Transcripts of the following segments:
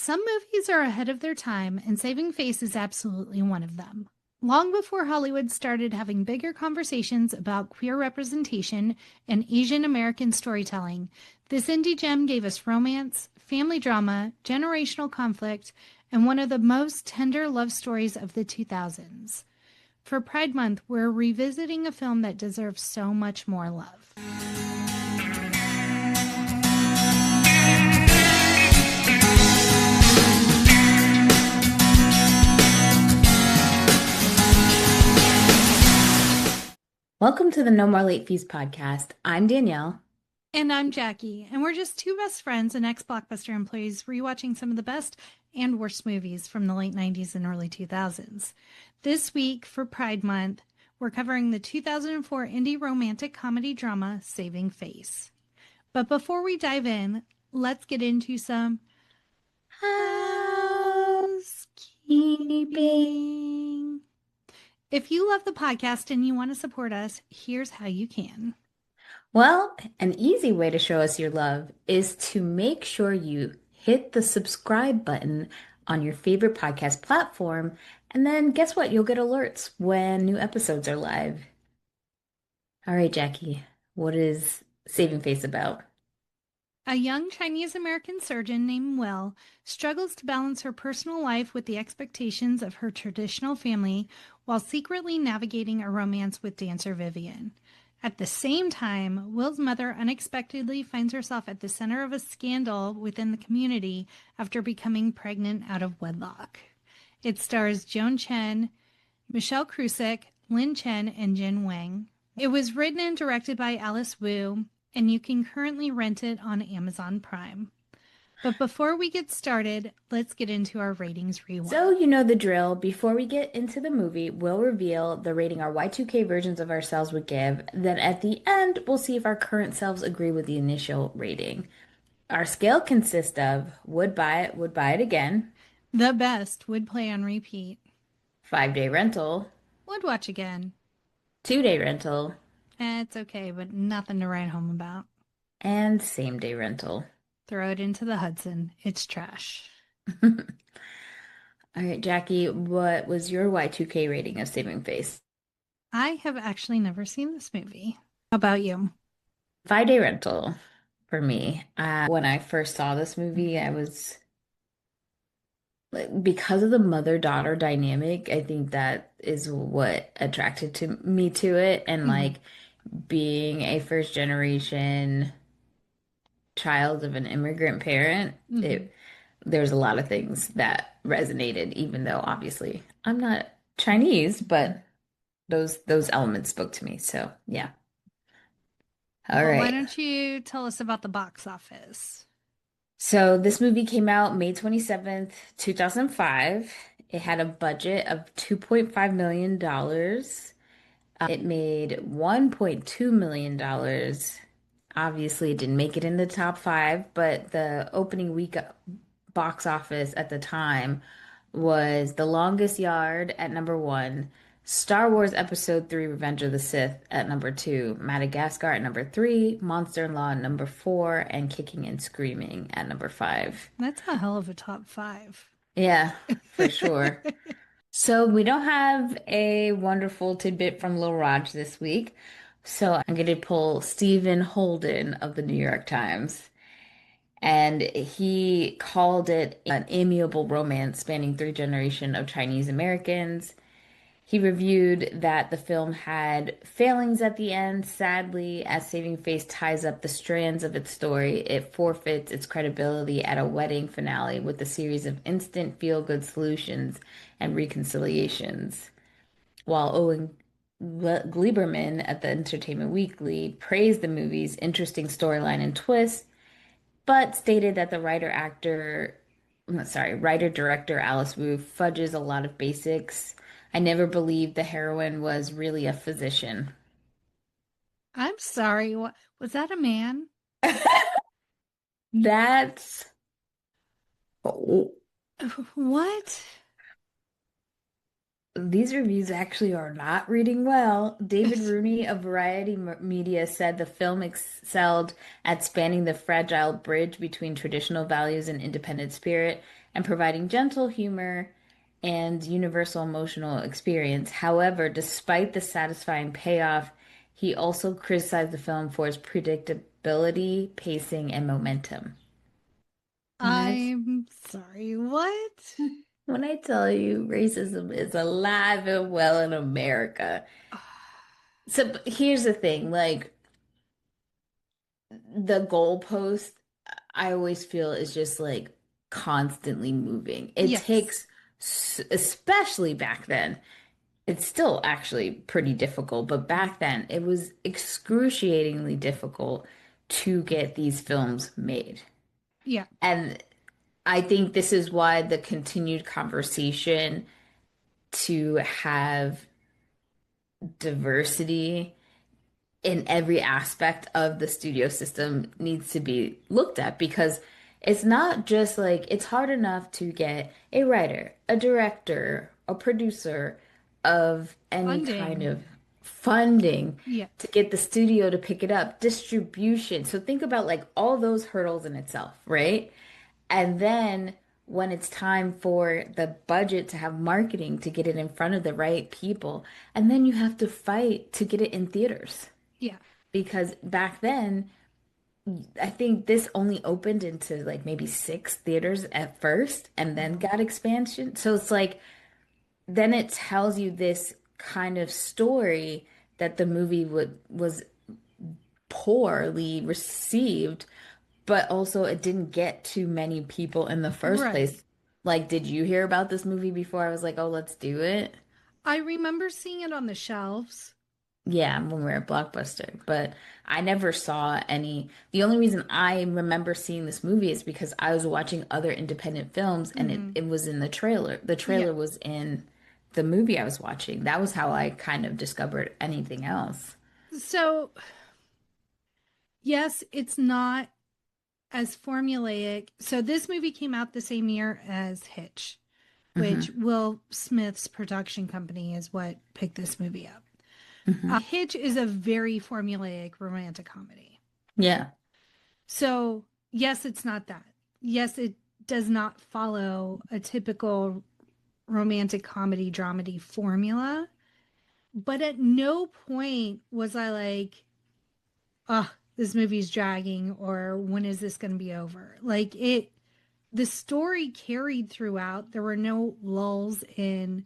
Some movies are ahead of their time, and Saving Face is absolutely one of them. Long before Hollywood started having bigger conversations about queer representation and Asian American storytelling, this indie gem gave us romance, family drama, generational conflict, and one of the most tender love stories of the 2000s. For Pride Month, we're revisiting a film that deserves so much more love. Welcome to the No More Late Fees podcast. I'm Danielle. And I'm Jackie, and we're just two best friends and ex-Blockbuster employees rewatching some of the best and worst movies from the late 90s and early 2000s. This week, for Pride Month, we're covering the 2004 indie romantic comedy drama Saving Face. But before we dive in, let's get into some housekeeping. If you love the podcast and you want to support us, here's how you can. Well, an easy way to show us your love is to make sure you hit the subscribe button on your favorite podcast platform, and then guess what? You'll get alerts when new episodes are live. All right, Jackie, what is Saving Face about? A young Chinese-American surgeon named Wil struggles to balance her personal life with the expectations of her traditional family while secretly navigating a romance with dancer Vivian. At the same time, Wil's mother unexpectedly finds herself at the center of a scandal within the community after becoming pregnant out of wedlock. It stars Joan Chen, Michelle Krusek, Lin Chen, and Jin Wang. It was written and directed by Alice Wu, and you can currently rent it on Amazon Prime. But before we get started, let's get into our ratings rewind. So you know the drill. Before we get into the movie, we'll reveal the rating our Y2K versions of ourselves would give. Then at the end, we'll see if our current selves agree with the initial rating. Our scale consists of would buy it again, The best would play on repeat. 5-day rental, Would watch again. 2-day rental, It's okay, but nothing to write home about. and same-day rental. Throw it into the Hudson. It's trash. All right, Jackie, what was your Y2K rating of Saving Face? I have actually never seen this movie. How about you? 5-day rental for me. When I first saw this movie, I was like, because of the mother-daughter dynamic, I think that is what attracted to me to it. And like being a first generation child of an immigrant parent, there's a lot of things that resonated, even though obviously I'm not Chinese, but those elements spoke to me. So yeah. All Well, why right. don't you tell us about the box office? So this movie came out May 27th, 2005. It had a budget of $2.5 million. It made $1.2 million. Obviously, it didn't make it in the top five, but the opening week box office at the time was The Longest Yard at number one, Star Wars Episode 3 Revenge of the Sith at number two, Madagascar at number three, Monster in Law at number four, and Kicking and Screaming at number five. That's a hell of a top five. Yeah, for sure. So we don't have a wonderful tidbit from Lil Raj this week. So I'm going to pull Stephen Holden of the New York Times. And he called it an amiable romance spanning three generations of Chinese Americans. He reviewed that the film had failings at the end. Sadly, as Saving Face ties up the strands of its story, it forfeits its credibility at a wedding finale with a series of instant feel-good solutions and reconciliations. While Owen Gleiberman at the Entertainment Weekly praised the movie's interesting storyline and twist, but stated that the writer-director Alice Wu fudges a lot of basics. I never believed the heroine was really a physician. I'm sorry. What was that a man? That's oh, What? these reviews actually are not reading well. David Rooney of Variety Media said the film excelled at spanning the fragile bridge between traditional values and independent spirit, and providing gentle humor and universal emotional experience. However, despite the satisfying payoff, he also criticized the film for its predictability, pacing, and momentum. When I I'm sorry, what? when I tell you racism is alive and well in America. So but here's the thing, like the goalpost, I always feel is just like constantly moving. It Yes. takes, especially back then, it's still actually pretty difficult, but back then it was excruciatingly difficult to get these films made. Yeah. And I think this is why the continued conversation to have diversity in every aspect of the studio system needs to be looked at because it's not just like it's hard enough to get a writer, a director, a producer of any kind Funding. of funding to Yes. get the studio to pick it up, distribution. So think about like all those hurdles in itself, right? And then when it's time for the budget to have marketing to get it in front of the right people, and then you have to fight to get it in theaters Yeah. because back then, I think this only opened into like maybe six theaters at first and then Wow. got expansion. So it's like, then it tells you this kind of story that the movie was poorly received, but also it didn't get to many people in the first Right. place. Like, did you hear about this movie before I was like, oh, let's do it? I remember seeing it on the shelves. Yeah, when we were at Blockbuster, but I never saw any. The only reason I remember seeing this movie is because I was watching other independent films and Hmm. it was in the trailer. The Yeah. trailer was in the movie I was watching. That was how I kind of discovered anything else. So, yes, it's not as formulaic. So, this movie came out the same year as Hitch, which Hmm. Will Smith's production company is what picked this movie up. Hmm. Hitch is a very formulaic romantic comedy. Yeah, So, yes, it's not that. Yes, it does not follow a typical romantic comedy dramedy formula, but at no point was I like, oh, this movie's dragging or when is this going to be over? Like the story carried throughout. There were no lulls in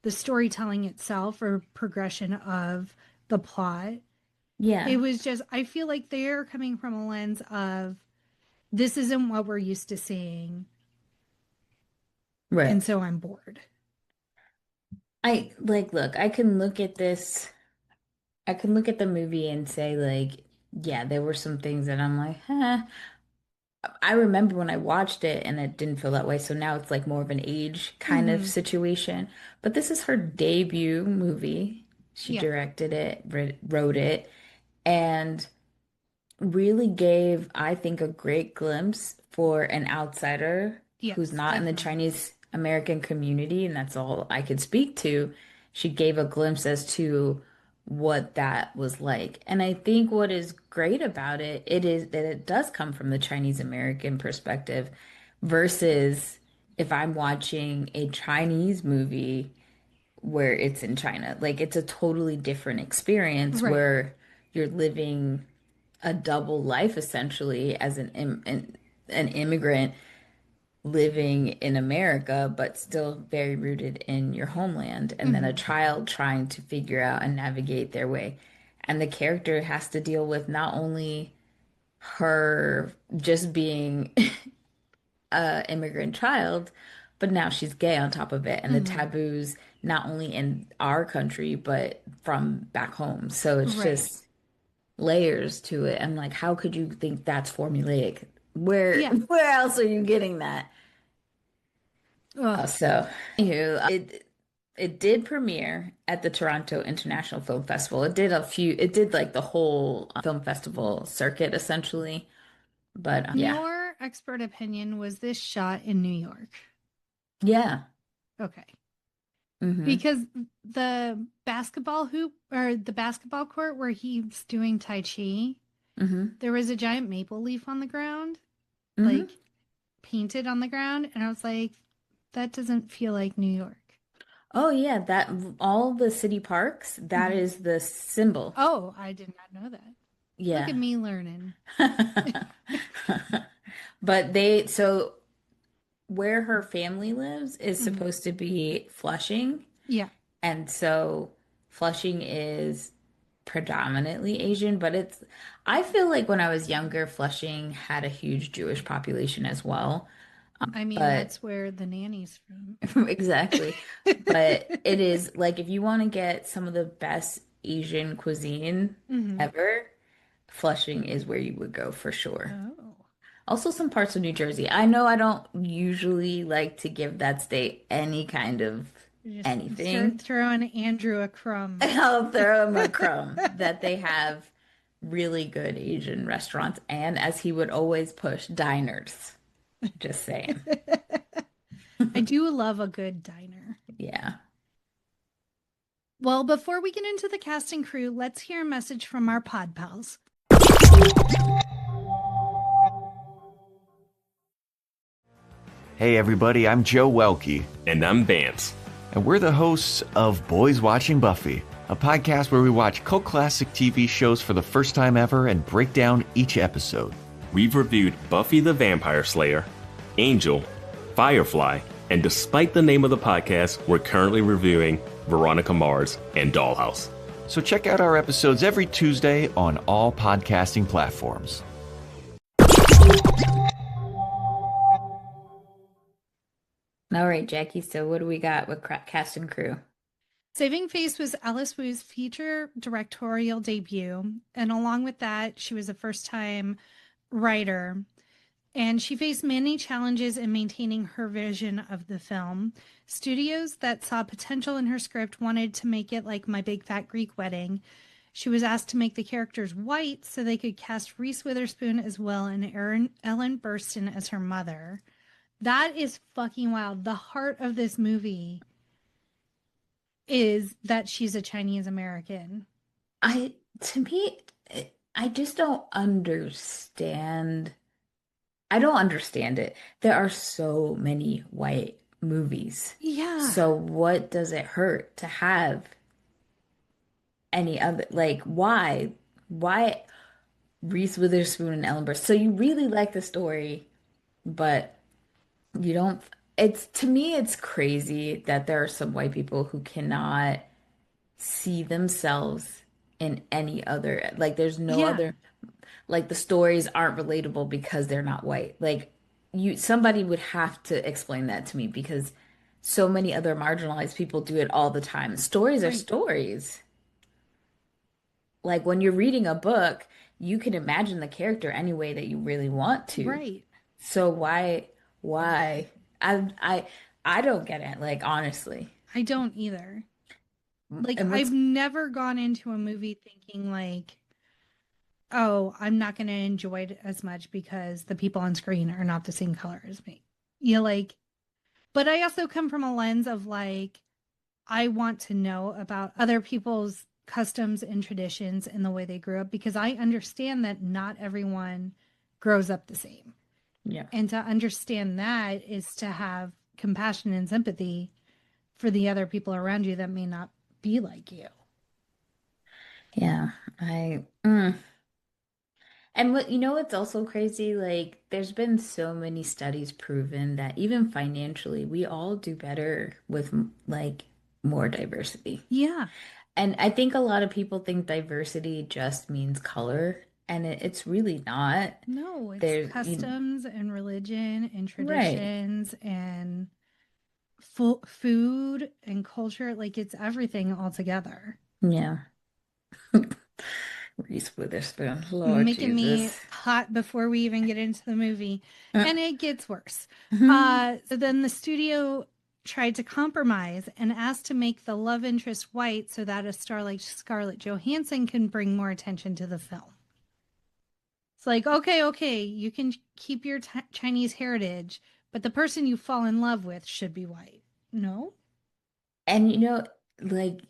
the storytelling itself or progression of the plot. It yeah, was just, I feel like they're coming from a lens of this isn't what we're used to seeing. And right. so I'm bored. I like, look, I can look at this, I can look at the movie and say, like, yeah, there were some things that I'm like, huh. I remember when I watched it and it didn't feel that way. So now it's like more of an age kind of Mm-hmm. situation. But this is her debut movie. She Yeah. directed it, wrote it, and really gave, I think, a great glimpse for an outsider who's Yes, not in the definitely. Chinese American community, and that's all I could speak to. She gave a glimpse as to what that was like. And I think what is great about it, it is that it does come from the Chinese American perspective versus if I'm watching a Chinese movie where it's in China. Like it's a totally different experience Right. where you're living a double life essentially as an immigrant living in America, but still very rooted in your homeland, and then a Mm-hmm. child trying to figure out and navigate their way. And the character has to deal with not only her just being a immigrant child, but now she's gay on top of it, and the Mm-hmm. taboos not only in our country, but from back home. So it's Right. just layers to it. I'm like, how could you think that's formulaic? Where Yeah. where else are you getting that? Ugh. So, anywho, it did premiere at the Toronto International Film Festival. It did like the whole film festival circuit essentially. But yeah, Your expert opinion was this shot in New York. yeah, Okay. mm-hmm, Because the basketball hoop or the basketball court where he's doing Tai Chi, mm-hmm, there was a giant maple leaf on the ground. mm-hmm. Like painted on the ground. And I was like, that doesn't feel like New York. Oh yeah, that all the city parks, that Mhm. is the symbol. Oh, I did not know that. Look at Yeah. me learning. But so where her family lives is Mhm. supposed to be Flushing. Yeah. And so Flushing is predominantly Asian, but I feel like when I was younger, Flushing had a huge Jewish population as well. I mean, But that's where the nanny's from. exactly. But it is like if you want to get some of the best Asian cuisine Hmm. ever, Flushing is where you would go for sure. Oh. Also, some parts of New Jersey. I know I don't usually like to give that state any kind of You just start anything. throwing Andrew a crumb. I'll throw him a crumb that they have really good Asian restaurants and, as he would always push, diners. Just saying. I do love a good diner. Yeah. Well, before we get into the cast and crew, let's hear a message from our pod pals. Hey everybody, I'm Joe Welke, And I'm Vance. and we're the hosts of Boys Watching Buffy, a podcast where we watch cult classic TV shows for the first time ever and break down each episode. We've reviewed Buffy the Vampire Slayer, Angel, Firefly, and despite the name of the podcast, we're currently reviewing Veronica Mars and Dollhouse. So check out our episodes every Tuesday on all podcasting platforms. All right, Jackie. So what do we got with cast and crew? Saving Face was Alice Wu's feature directorial debut, and along with that, she was a first time writer. And she faced many challenges in maintaining her vision of the film. Studios that saw potential in her script wanted to make it like My Big Fat Greek Wedding. She was asked to make the characters white so they could cast Reese Witherspoon as well and Ellen Burstyn as her mother. That is fucking wild. The heart of this movie is that she's a Chinese American. To me, I just don't understand. I don't understand it. There are so many white movies. Yeah, So what does it hurt to have any other, like, why? Why Reese Witherspoon and Ellen Burstyn? So you really like the story, but you don't. It's to me, it's crazy that there are some white people who cannot see themselves in any other, like, there's no yeah, other, like, the stories aren't relatable because they're not white. Like, somebody would have to explain that to me because so many other marginalized people do it all the time. Stories are right, stories. Like when you're reading a book, you can imagine the character any way that you really want to. right. So why? I I don't get it, like, honestly. I don't either. Like, And I've what's never gone into a movie thinking, like, oh, I'm not going to enjoy it as much because the people on screen are not the same color as me. You know, like, but I also come from a lens of like, I want to know about other people's customs and traditions and the way they grew up because I understand that not everyone grows up the same. yeah. And to understand that is to have compassion and sympathy for the other people around you that may not be like you. Yeah. I And what's also crazy? Like, there's been so many studies proven that even financially, we all do better with like more diversity. Yeah. And I think a lot of people think diversity just means color, and it's really not. No, it's There's, customs and religion and right. traditions and food and culture. Like it's everything all together. Yeah. Reese Witherspoon, Lord Making me Jesus. hot before we even get into the movie. And it gets worse. Mhm. So then the studio tried to compromise and asked to make the love interest white so that a star like Scarlett Johansson can bring more attention to the film. It's like, okay, you can keep your Chinese heritage, but the person you fall in love with should be white. No? And like,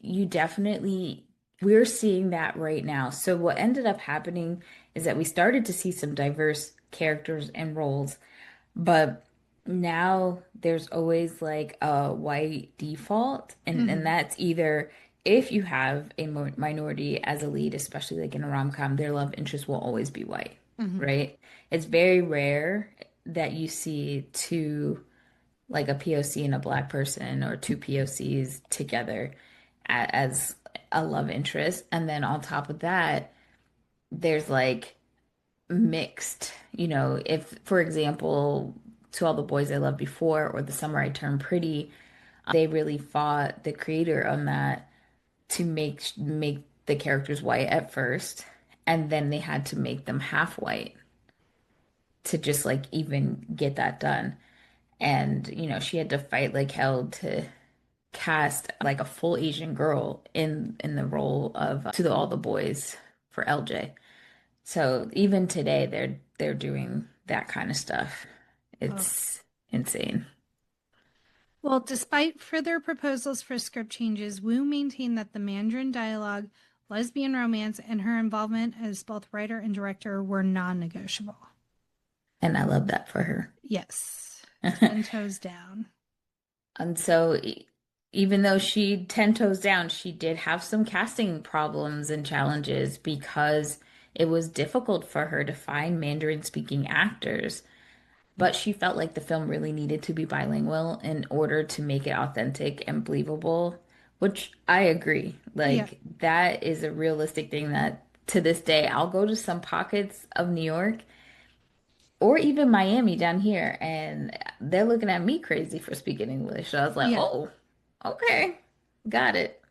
we're seeing that right now. So what ended up happening is that we started to see some diverse characters and roles. But now there's always like a white default, and Hmm. that's either if you have a minority as a lead, especially like in a rom-com, their love interest will always be white, Hmm. right? It's very rare that you see two like a POC and a black person or two POCs together as a love interest. And then on top of that, there's like mixed, if, for example, To All the Boys I Loved Before or The Summer I Turned Pretty, they really fought the creator on that to make the characters white at first, and then they had to make them half white to just like even get that done. And she had to fight like hell to cast like a full Asian girl in the role of All the Boys for LJ. So even today they're doing that kind of stuff. Oh. It's insane. Well, despite further proposals for script changes, Wu maintained that the Mandarin dialogue, lesbian romance, and her involvement as both writer and director were non negotiable. And I love that for her. Yes, 10 toes down. And so even though she 10 toes down, she did have some casting problems and challenges because it was difficult for her to find Mandarin speaking actors. But she felt like the film really needed to be bilingual in order to make it authentic and believable, which I agree. Yeah, Like, that is a realistic thing that to this day, I'll go to some pockets of New York or even Miami down here, and they're looking at me crazy for speaking English. So I was like, yeah. oh, okay, got it.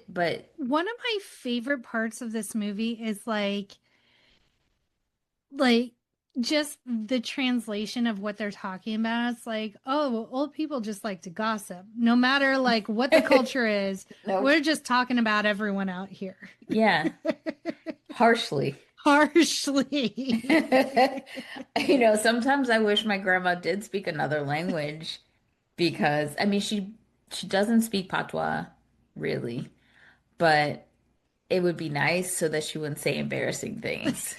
But One of my favorite parts of this movie is like just the translation of what they're talking about. It's like, oh, well, old people just like to gossip. No matter like what the culture is, nope, we're just talking about everyone out here. yeah, harshly. Harshly. Sometimes I wish my grandma did speak another language because I mean she doesn't speak patois really, but it would be nice so that she wouldn't say embarrassing things.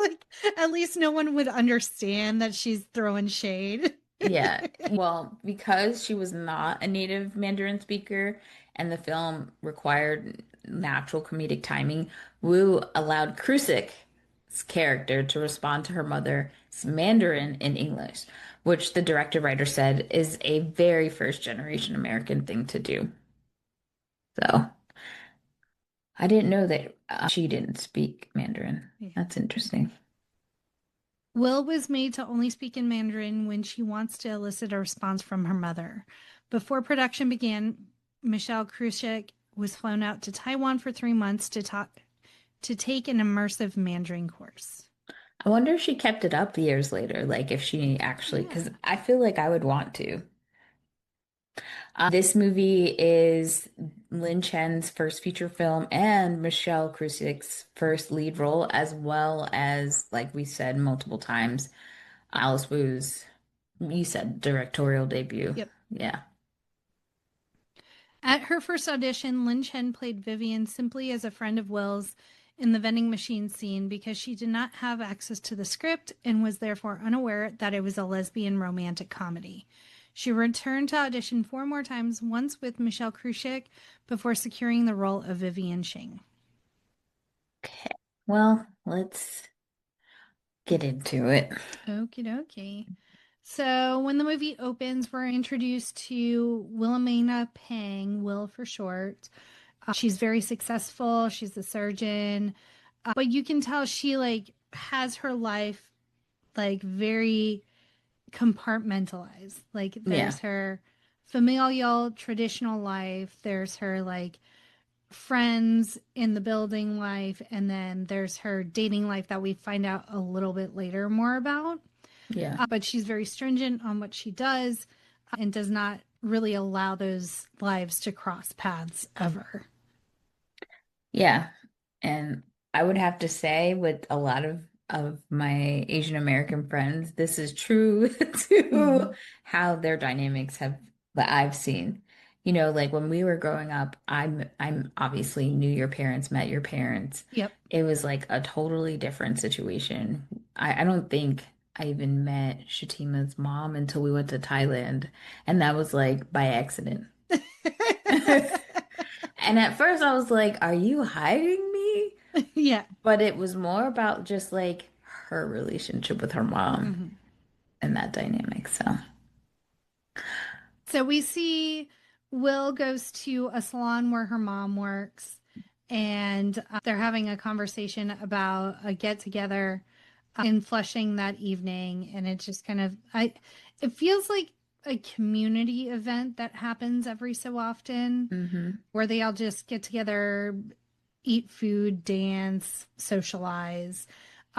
Like, at least no one would understand that she's throwing shade. Yeah. Well, because she was not a native Mandarin speaker and the film required natural comedic timing, Wu allowed Krusik's character to respond to her mother's Mandarin in English, which the director writer said is a very first generation American thing to do. So I didn't know that she didn't speak Mandarin. Yeah. That's interesting. Will was made to only speak in Mandarin when she wants to elicit a response from her mother. Before production began, Michelle Krusiek was flown out to Taiwan for 3 months to take an immersive Mandarin course. I wonder if she kept it up years later, like if she actually, because Yeah. I feel like I would want to. This movie is Lin Chen's first feature film and Michelle Krusiek's first lead role, as well as, like we said multiple times, Alice Wu's, you said directorial debut. Yep. Yeah. At her first audition, Lin Chen played Vivian simply as a friend of Will's in the vending machine scene because she did not have access to the script and was therefore unaware that it was a lesbian romantic comedy. She returned to audition 4 more times, once with Michelle Krusiek, before securing the role of Vivian Shing. Okay. Well, let's get into it. Okie dokie. So when the movie opens, we're introduced to Wilhelmina Pang, Will for short. She's very successful. She's a surgeon, but you can tell she like has her life like very compartmentalized. Like Yeah. there's her familial traditional life, there's her like friends in the building life, and then there's her dating life that we find out a little bit later more about. Yeah. But she's very stringent on what she does and does not really allow those lives to cross paths ever. Yeah. And I would have to say with a lot of my Asian American friends, this is true Mm-hmm. to how their dynamics have that I've seen. Like when we were growing up, I'm obviously knew your parents, met your parents. Yep. It was like a totally different situation. I don't think I even met Shatima's mom until we went to Thailand, and that was like by accident. And at first I was like, are you hiding me? Yeah. But it was more about just like her relationship with her mom Mhm. and that dynamic. So, So we see Will goes to a salon where her mom works, and they're having a conversation about a get together in Flushing that evening. And it's just kind of, it feels like a community event that happens every so often hmm. where they all just get together, eat food, dance, socialize.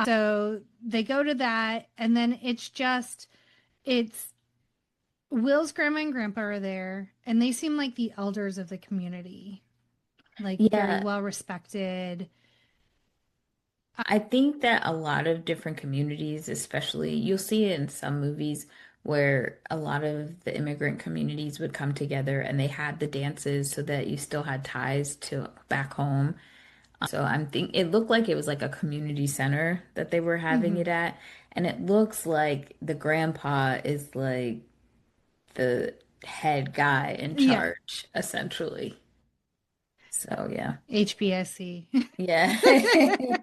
So they go to that, and then it's Will's grandma and grandpa are there, and they seem like the elders of the community, like very Yeah, well respected. I think that a lot of different communities, especially you'll see it in some movies where a lot of the immigrant communities would come together and they had the dances so that you still had ties to back home. So I'm think it looked like it was like a community center that they were having Hmm. it at, and it looks like the grandpa is like the head guy in Yeah, charge, essentially. So yeah. HBSC. Yeah.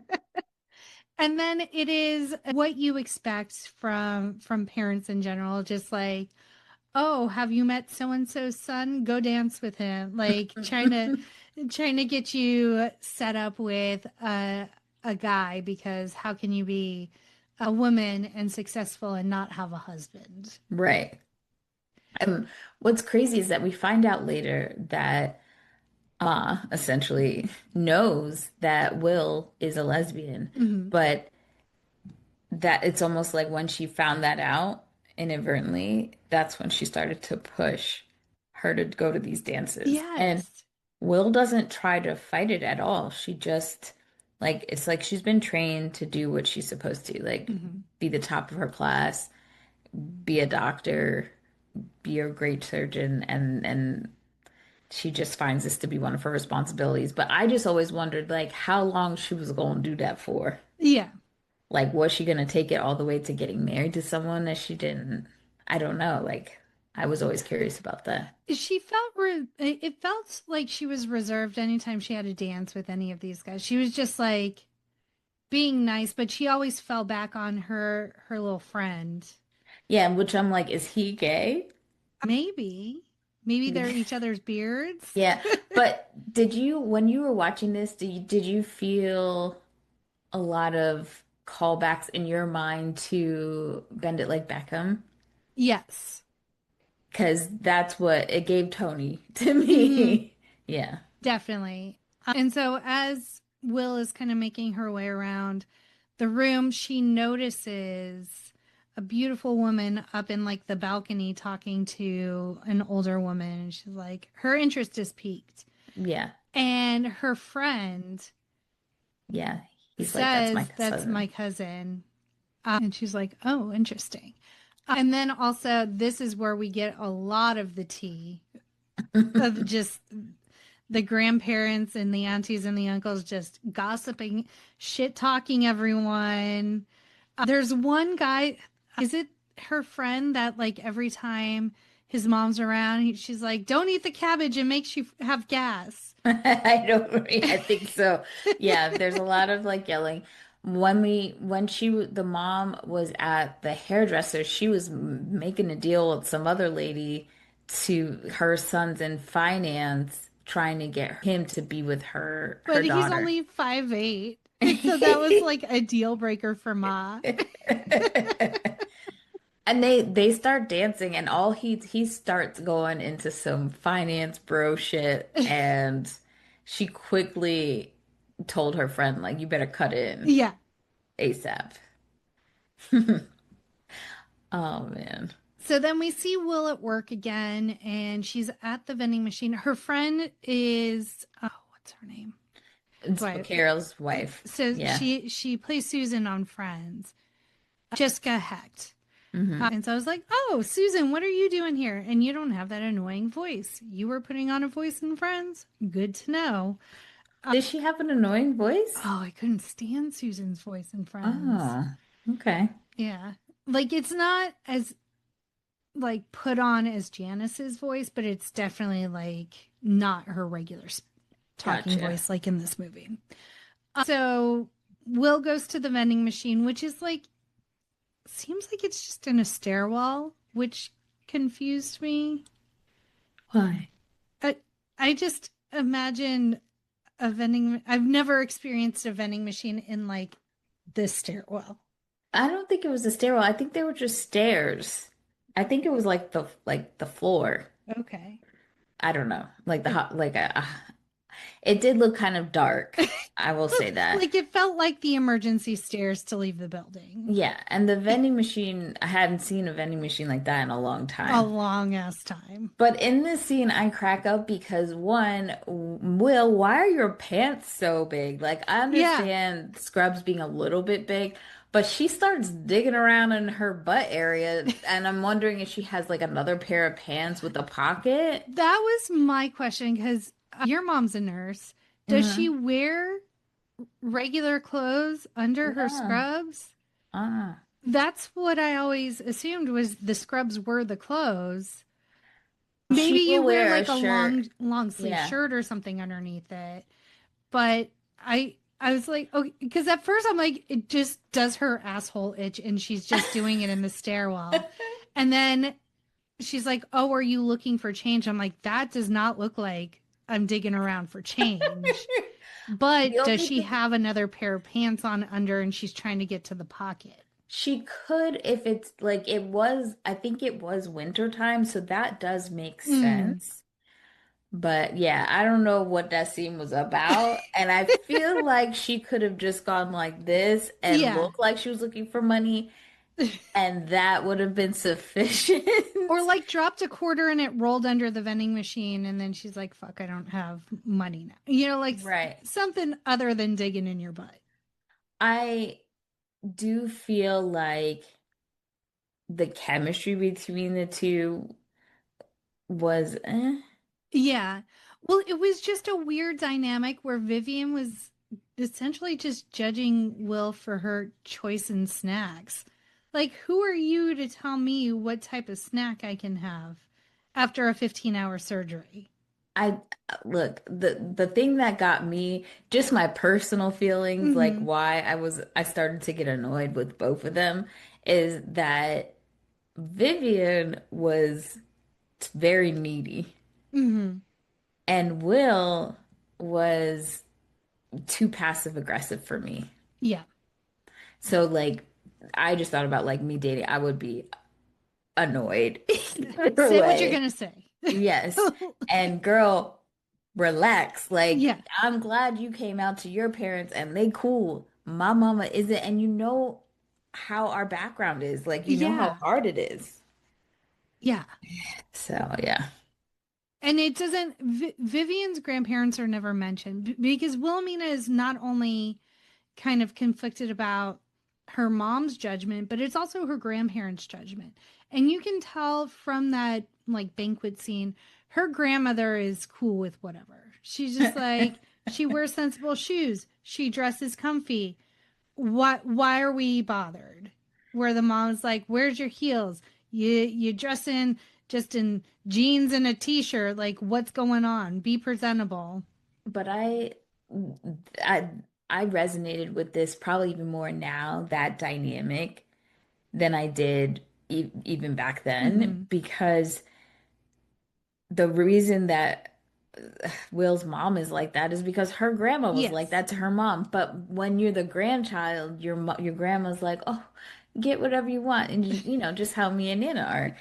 And then it is what you expect from parents in general, just like, oh, have you met so and so's son? Go dance with him. Like trying to get you set up with a guy, because how can you be a woman and successful and not have a husband? Right. And what's crazy is that we find out later that essentially knows that Will is a lesbian, Hmm. but that it's almost like when she found that out inadvertently, that's when she started to push her to go to these dances. And Yes. Will doesn't try to fight it at all. She just like it's like she's been trained to do what she's supposed to, like Hmm. be the top of her class, be a doctor, be a great surgeon, and she just finds this to be one of her responsibilities. But I just always wondered like how long she was going to do that for. Yeah. Like, was she going to take it all the way to getting married to someone that she didn't? I don't know. Like, I was always curious about that. It felt like she was reserved anytime she had to dance with any of these guys. She was just like being nice, but she always fell back on her little friend. Yeah, which I'm like, is he gay? Maybe they're each other's beards. Yeah, but did you, when you were watching this, did you feel a lot of callbacks in your mind to Bend It Like Beckham? Yes. Because that's what it gave Tony to Hmm. me. Yeah. Definitely. And so as Will is kind of making her way around the room, she notices a beautiful woman up in like the balcony talking to an older woman. And she's like, her interest is piqued. Yeah. And her friend Yeah. He's like, that's my says, that's my cousin. cousin. And she's like, oh, interesting. And then also, this is where we get a lot of the tea of just the grandparents and the aunties and the uncles just gossiping, shit talking everyone. There's one guy, is it her friend that like every time his mom's around, she's like, don't eat the cabbage, it makes you have gas. I don't I think so. Yeah, there's a lot of like yelling. The mom was at the hairdresser, she was making a deal with some other lady to her son's in finance, trying to get him to be with her But he's daughter. only 5'8". And so that was like a deal breaker for Ma. And they start dancing and all he starts going into some finance bro shit and she quickly told her friend like you better cut in Yeah. ASAP. Oh man. So then we see Will at work again, and she's at the vending machine. Her friend is, oh, what's her name? It's Dwight. Carol's wife. So Yeah. she plays Susan on Friends, Jessica Hecht. Hmm. And so I was like, oh, Susan, what are you doing here? And you don't have that annoying voice. You were putting on a voice in Friends? Good to know. Does she have an annoying voice? Oh, I couldn't stand Susan's voice in Friends. Oh, okay. Yeah. like it's not as like put on as Janice's voice, but it's definitely like not her regular talking Gotcha. voice like in this movie. So Will goes to the vending machine, which is like seems like it's just in a stairwell, which confused me. Why? I, I just imagine a vending. I've never experienced a vending machine in like this stairwell. I don't think it was a stairwell. I think they were just stairs. I think it was like the floor. Okay. I don't know. Like the hot like a it did look kind of dark. I will say that. Like it felt like the emergency stairs to leave the building. Yeah, and the vending machine, I hadn't seen a vending machine like that in a long A time. long ass time. But in this scene, I crack up because one, Will, why are your pants so big? Like, I Yeah, understand scrubs being a little bit big, but she starts digging around in her butt area, and I'm wondering if she has like another pair of pants with a pocket. that was my question because your mom's a nurse. Does she Hmm. wear regular clothes under her No. scrubs? Ah. That's what I always assumed was the scrubs were the clothes. Maybe She you will wear wear a like a shirt. long sleeve Yeah. shirt or something underneath it. But I was like, oh, because at first I'm like, it just does her asshole itch and she's just doing it in the stairwell. And then she's like, oh, are you looking for change? I'm like, that does not look like I'm digging around for change. The But does only she thing have another pair of pants on under and she's trying to get to the pocket? she could if it's like it was, I think it was winter time, so that does make Mm. sense. But yeah, I don't know what that scene was about. And I feel like she could have just gone like this and Yeah. looked like she was looking for money, and that would have been sufficient. Or like dropped a quarter and it rolled under the vending machine and then she's like, fuck, I don't have money now. Like Right. something other than digging in your butt. I do feel like the chemistry between the two was Yeah. Well, it was just a weird dynamic where Vivian was essentially just judging Will for her choice in snacks. Like, who are you to tell me what type of snack I can have after a 15-hour surgery? I look, the thing that got me, just my personal feelings, like Mm-hmm. why I started to get annoyed with both of them, is that Vivian was very needy Mm-hmm. and Will was too passive aggressive for me. Yeah. So like I just thought about like me dating, I would be annoyed either Say what you're way. gonna say. Yes. And girl, relax. Like, Yeah. I'm glad you came out to your parents and they cool. My mama isn't, and you know how our background is. Like, you know how Yeah. hard it is. Yeah. So, yeah. And it doesn't, Vivian's grandparents are never mentioned because Wilhelmina is not only kind of conflicted about her mom's judgment, but it's also her grandparents' judgment. And you can tell from that like banquet scene, her grandmother is cool with whatever. She's just like, she wears sensible shoes, she dresses comfy. Why are we bothered? Where the mom's like, where's your heels? You dress in just in jeans and a t-shirt. Like, what's going on? Be presentable. But I, I resonated with this probably even more now, that dynamic, than I did even back then, Mm-hmm. because the reason that Will's mom is like that is because her grandma was like Yes. that to her mom. But when you're the grandchild, your grandma's like, "Oh, get whatever you want, and just how me and Nana are."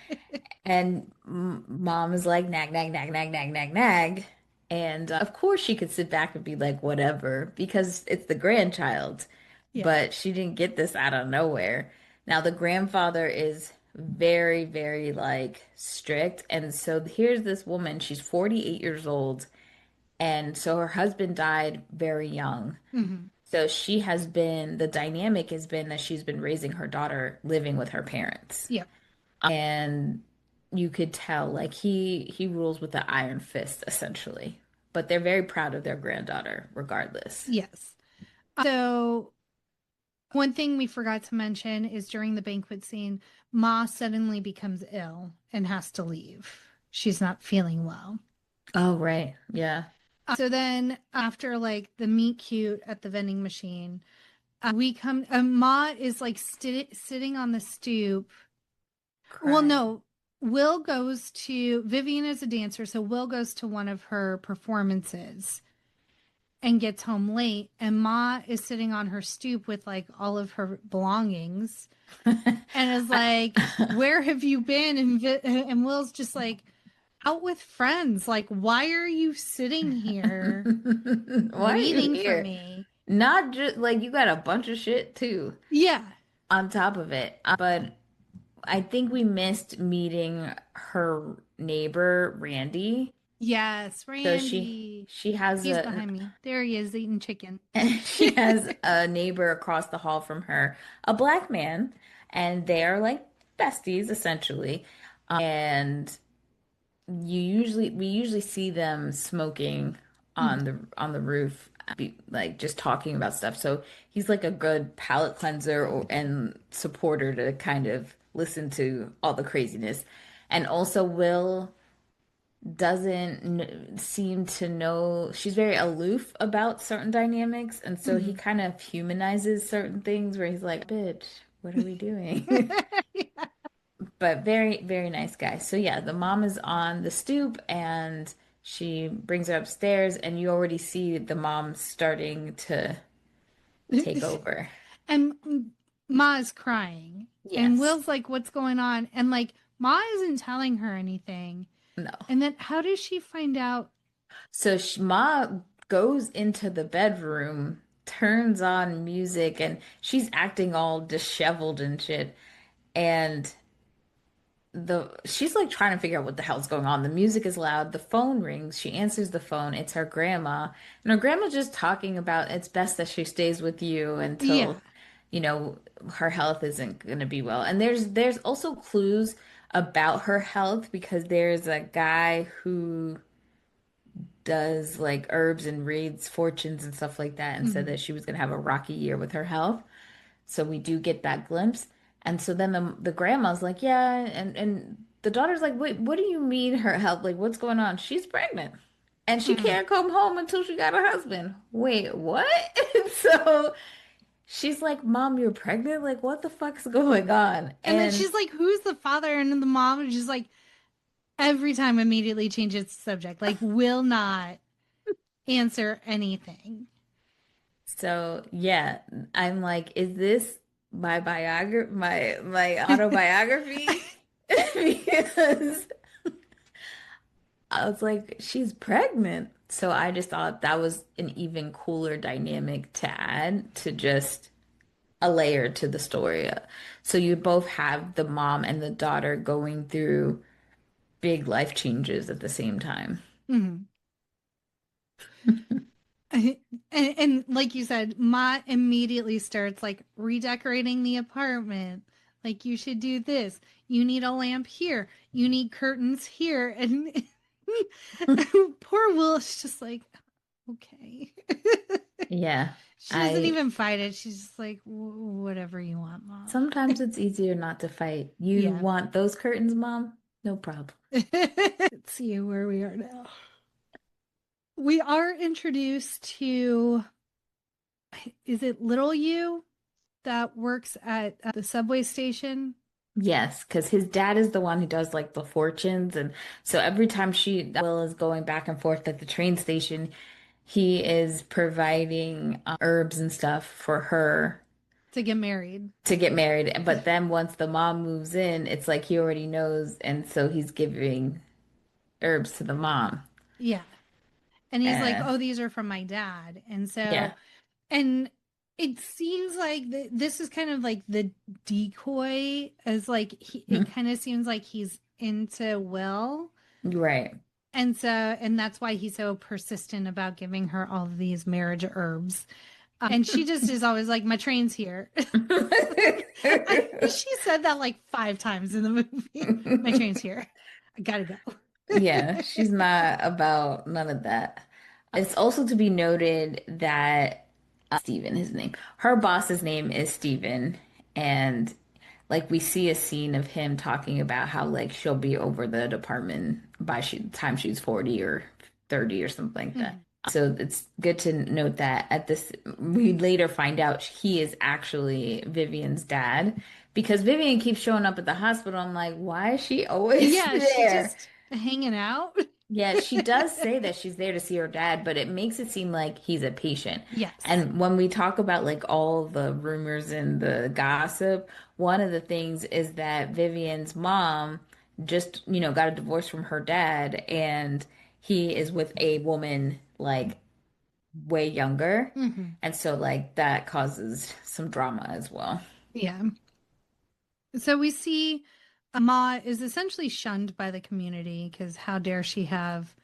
And mom is like, "Nag, nag, nag, nag, nag, nag, nag." And of course, she could sit back and be like, "Whatever," because it's the grandchild. Yeah. But she didn't get this out of nowhere. Now the grandfather is very, very like strict. And so here's this woman, she's 48 years old. And so her husband died very young. Mm-hmm. So the dynamic has been that she's been raising her daughter living with her parents. Yeah. And you could tell like he rules with the iron fist essentially. But they're very proud of their granddaughter regardless. Yes. So One thing we forgot to mention is during the banquet scene, Ma suddenly becomes ill and has to leave. She's not feeling well. Oh, right. Yeah. So then, after like the meet cute at the vending machine, we come. Ma is like sitting on the stoop. Well, Crying. no, Will goes to Vivian is a dancer, so Will goes to one of her performances and gets home late, and Ma is sitting on her stoop with like all of her belongings and is like, "Where have you been?" And Will's just like, "Out with friends. Like, why are you sitting here Why are you waiting for here? me?" Not just like you got a bunch of shit too Yeah. on top of it. But I think we missed meeting her neighbor, Randy. Yes, So she Randy. she has He's a behind me. There he is eating chicken. she has a neighbor across the hall from her, a black man, and they are like besties essentially. And we usually see them smoking Mhm. on the roof, like just talking about stuff. So he's like a good palate cleanser and supporter to kind of listen to all the craziness. And also Will doesn't seem to know, she's very aloof about certain dynamics, and so he Mhm. kind of humanizes certain things where he's like, bitch, what are we doing? Yeah. But very, very nice guy. So yeah, the mom is on the stoop and she brings her upstairs, and you already see the mom starting to take over. And Ma is crying. And Yes. Will's like, "What's going on?" And like, Ma isn't telling her anything. No. And then how does she find out? So Ma goes into the bedroom, turns on music, and she's acting all disheveled and shit. And the she's like trying to figure out what the hell's going on. The music is loud. The phone rings. She answers the phone. It's her grandma. And her grandma's just talking about it's best that she stays with you Yeah. until, you know, her health isn't going to be well. And there's also clues about her health because there's a guy who does like herbs and reads fortunes and stuff like that and said Mhm. that she was going to have a rocky year with her health. So we do get that glimpse. And so then the grandma's like, yeah, and the daughter's like, wait, what do you mean her health? Like, what's going on? She's pregnant. And she Mhm. can't come home until she got a husband. Wait, what? So she's like, Mom, you're pregnant? Like, what the fuck's going on? And then And she's like, "Who's the father?" And then the mom is just like, every time immediately changes the subject. Like, will not answer anything. so yeah, I'm like, is this my autobiography? Because I was like, she's pregnant. So I just thought that was an even cooler dynamic to add to just a layer to the story. So you both have the mom and the daughter going through big life changes at the same time. Mhm. And like you said, Ma immediately starts like redecorating the apartment. Like, you should do this. You need a lamp here. You need curtains here. And poor Will is just like, okay. Yeah, She doesn't I even fight it. She's just like, Whatever you want, Mom." sometimes it's easier not to fight. You Yeah. want those curtains, Mom? No problem. Let's see where we are now. We are introduced to, is it Little You that works at the subway station? Yes, because his dad is the one who does like the fortunes. And so every time Will is going back and forth at the train station, he is providing herbs and stuff for her To get married. to get married. But then once the mom moves in, it's like he already knows. And so he's giving herbs to the mom. Yeah. And he's like, Uh, "Oh, these are from my dad." And yeah. so, and it seems like this is kind of like the decoy, as like it kind of seems like he's into Will. Right. And so, and that's why he's so persistent about giving her all of these marriage herbs. And she just is always like, "My train's here." I think she said that like 5 times in the movie. "My train's here. I gotta go." Yeah, she's not about none of that. It's also to be noted that Steven, his name. Her boss's name is Steven, and like we see a scene of him talking about how like she'll be over the department by time she's 40 or 30 or something like that. Mhm. So it's good to note that at this we later find out he is actually Vivian's dad because Vivian keeps showing up at the hospital. I'm like, why is she always Yeah, she's there? just hanging out. Yeah, she does say that she's there to see her dad, but it makes it seem like he's a patient. Yes. And when we talk about like all the rumors and the gossip, one of the things is that Vivian's mom just, got a divorce from her dad, and he is with a woman like way younger. Hmm. And so like that causes some drama as well. Yeah. So we see Ma is essentially shunned by the community because how dare she have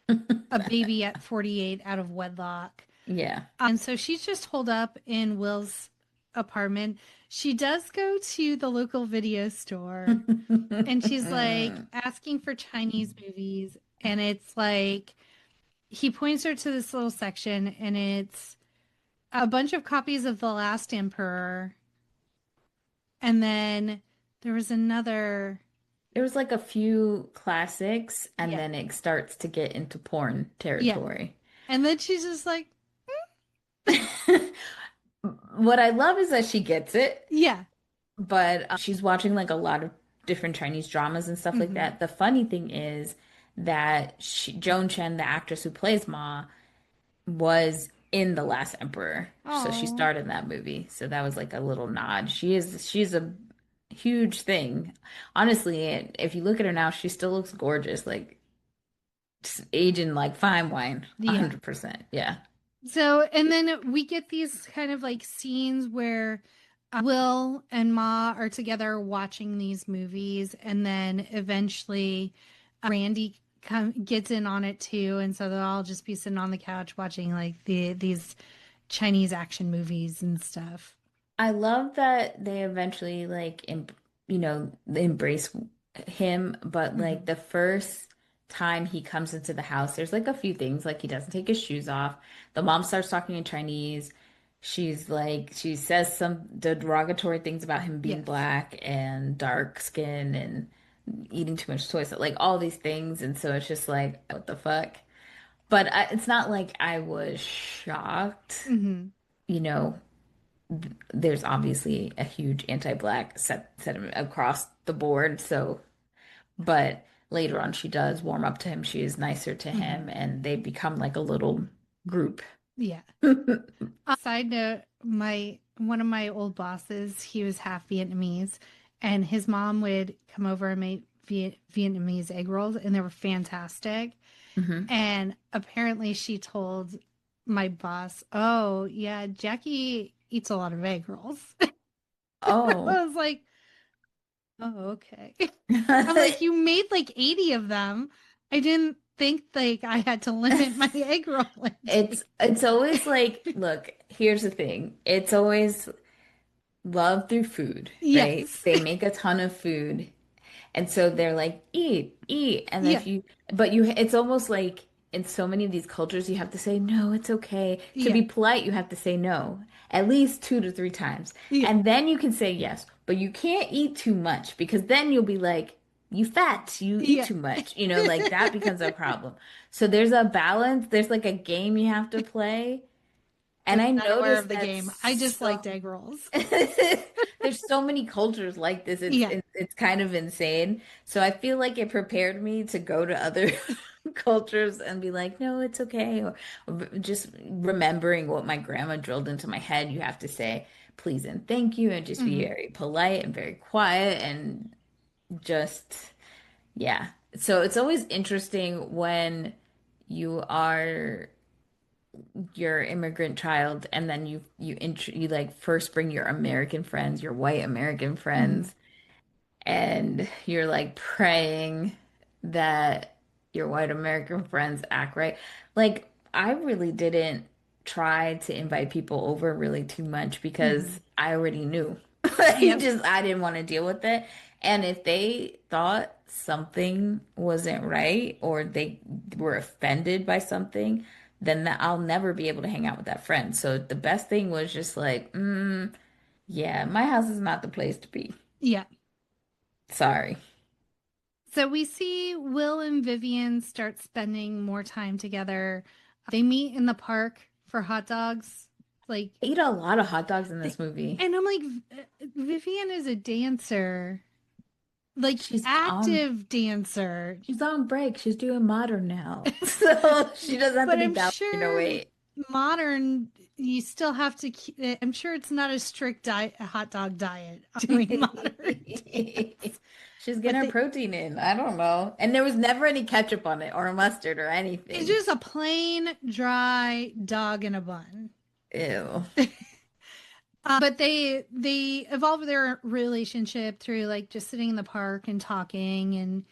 a baby at 48 out of wedlock. Yeah. And so she's just holed up in Will's apartment. She does go to the local video store and she's like asking for Chinese movies. And it's like, he points her to this little section and it's a bunch of copies of The Last Emperor. And then there was another. There was like a few classics, and Yeah. then it starts to get into porn Yeah. territory. And then she's just like, What I love is that she gets it, yeah. but she's watching like a lot of different Chinese dramas and stuff like Hmm. that. The funny thing is that Joan Chen, the actress who plays Ma, was in The Last Emperor. So she Oh, starred in that movie. So that was like a little nod. She's a huge thing. Honestly, if you look at her now, she still looks gorgeous, like just aging like fine wine, yeah. 100%. Yeah. So, and then we get these kind of like scenes where Will and Ma are together watching these movies, and then eventually Randy gets in on it too, and so they'll all just be sitting on the couch watching like these Chinese action movies and stuff. I love that they eventually like they embrace him, but like Hmm. the first time he comes into the house, there's like a few things like he doesn't take his shoes off. The mom starts talking in Chinese. She says some derogatory things about him being Yes. black and dark skin and eating too much soy, so like all these things, and so it's just like what the fuck. But it's not like I was shocked, Hmm. you know there's obviously a huge anti-black sentiment across the board. So, but later on, she does warm up to him. She is nicer to Hmm. him, and they become like a little group. Yeah. Side note, my one of my old bosses, he was half Vietnamese, and his mom would come over and make Vietnamese egg rolls, and they were fantastic. Hmm. And apparently, she told my boss, "Oh, yeah, Jackie eats a lot of egg rolls." Oh. I was like, "Oh, okay." I'm like, "You made like 80 of them. I didn't think like I had to limit my egg roll intake." It's always like, look, here's the thing. It's always love through food, right? Yes. They make a ton of food. And so they're like, eat, eat. And Yeah. it's almost like in so many of these cultures, you have to say, no, it's okay. To Yeah. be polite, you have to say no at least 2 to 3 times. Yeah. And then you can say yes, but you can't eat too much because then you'll be like, you fat, you eat Yeah. too much. Like that becomes a problem. So there's a balance. There's like a game you have to play. I And was I not aware noticed of the that game. I just liked egg rolls. there's so many cultures like this. Yeah. It's kind of insane. So I feel like it prepared me to go to other cultures and be like, no, it's okay. Or just remembering what my grandma drilled into my head. You have to say please and thank you and just be Hmm. very polite and very quiet and just, yeah. So it's always interesting when you are your immigrant child and then you like first bring your American friends, your white American Hmm. friends, and you're like praying that your white American friends act right. Like I really didn't try to invite people over really too much Hmm. because I already knew. Yep. I didn't want to deal with it. And if they thought something wasn't right or they were offended by something, then I'll never be able to hang out with that friend. So the best thing was just like, yeah, my house is not the place to be. Yeah. Sorry. So we see Will and Vivian start spending more time together. They meet in the park for hot dogs. Like, I eat a lot of hot dogs in this movie. and I'm like, Vivian is a dancer, like She's on active dancer. she's on break. She's doing modern now. So she doesn't have to But be I'm ballerina sure weight. modern, you still have to keep it. I'm sure it's not a strict diet, a hot dog diet doing modern dance. She's But getting her protein in. I don't know. And there was never any ketchup on it or mustard or it's anything. just a plain, dry dog in a bun. Ew. But they evolve their relationship through like just sitting in the park and talking, and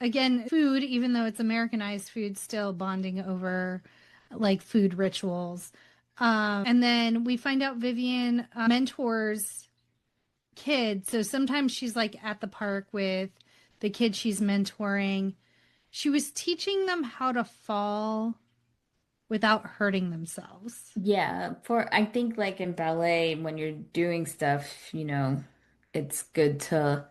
again, food, even though it's Americanized food, still bonding over like food rituals. And then we find out Vivian mentors kids. So sometimes she's like at the park with the kids she's mentoring. She was teaching them how to fall without hurting themselves. Yeah, for I think like in ballet, when you're doing stuff, it's good to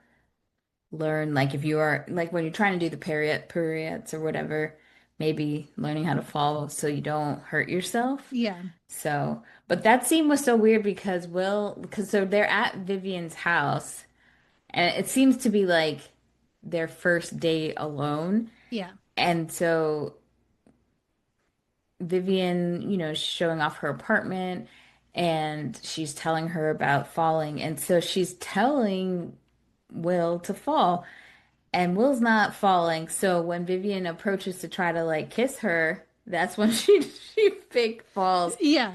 learn like if you are like when you're trying to do the pirouettes or whatever, maybe learning how to fall so you don't hurt yourself. Yeah. So, but that scene was so weird because so they're at Vivian's house and it seems to be like their first date alone. Yeah. And so Vivian, is showing off her apartment and she's telling her about falling. And so she's telling Will to fall. And Will's not falling. So when Vivian approaches to try to like kiss her, that's when she fake falls. Yeah.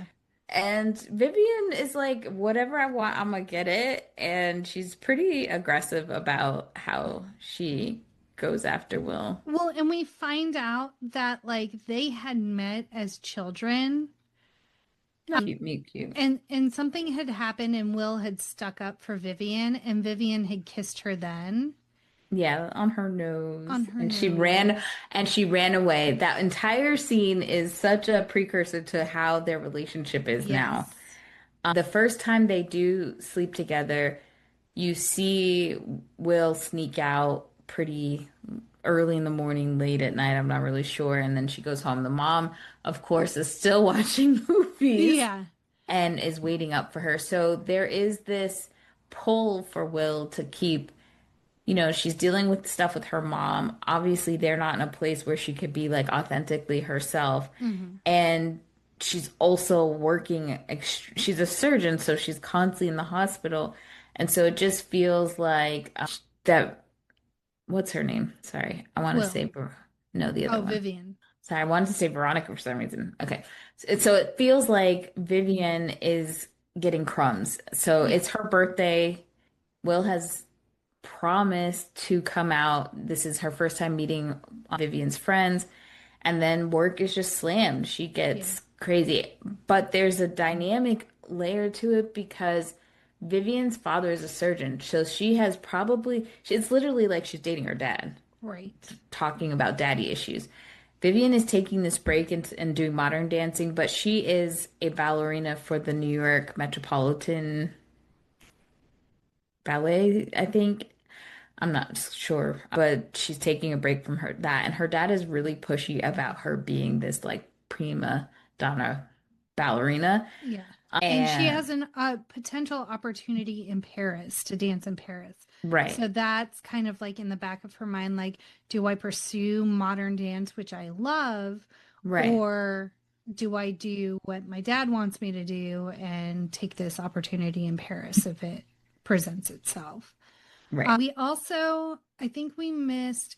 And Vivian is like, whatever I want, I'm gonna get it. And she's pretty aggressive about how she goes after Will. Well, and we find out that like they had met as children. Cute, me cute. And something had happened and Will had stuck up for Vivian and Vivian had kissed her then Yeah, on her nose. on her And she nose. ran away. That entire scene is such a precursor to how their relationship is now. Yes. The first time they do sleep together, you see Will sneak out pretty early in the morning, late at night. I'm not really sure. And then she goes home. The mom, of course, is still watching movies Yeah. and is waiting up for her. So there is this pull for Will to keep, she's dealing with stuff with her mom. Obviously, they're not in a place where she could be like authentically herself. And she's also working, she's a surgeon, so she's constantly in the hospital. And so it just feels like that. What's her name? Sorry. I want to Will. say, no, the other Oh, one. Vivian. Sorry, I wanted to say Veronica for some reason. Okay. So it feels like Vivian is getting crumbs. So Yeah. it's her birthday. Will has promised to come out. This is her first time meeting Vivian's friends. And then work is just slammed. She Yeah. gets crazy. But there's a dynamic layer to it because Vivian's father is a surgeon. So it's literally like she's dating her dad, Right. talking about daddy issues. Vivian is taking this break and doing modern dancing, but she is a ballerina for the New York Metropolitan Ballet, I think. I'm not sure, but she's taking a break from that. And her dad is really pushy about her being this like prima donna ballerina. Yeah. And she And has a potential opportunity in Paris to dance in Paris. right, So that's kind of like in the back of her mind, like, do I pursue modern dance, which I love, right, or do I do what my dad wants me to do and take this opportunity in Paris if it presents itself? right, We also, I think we missed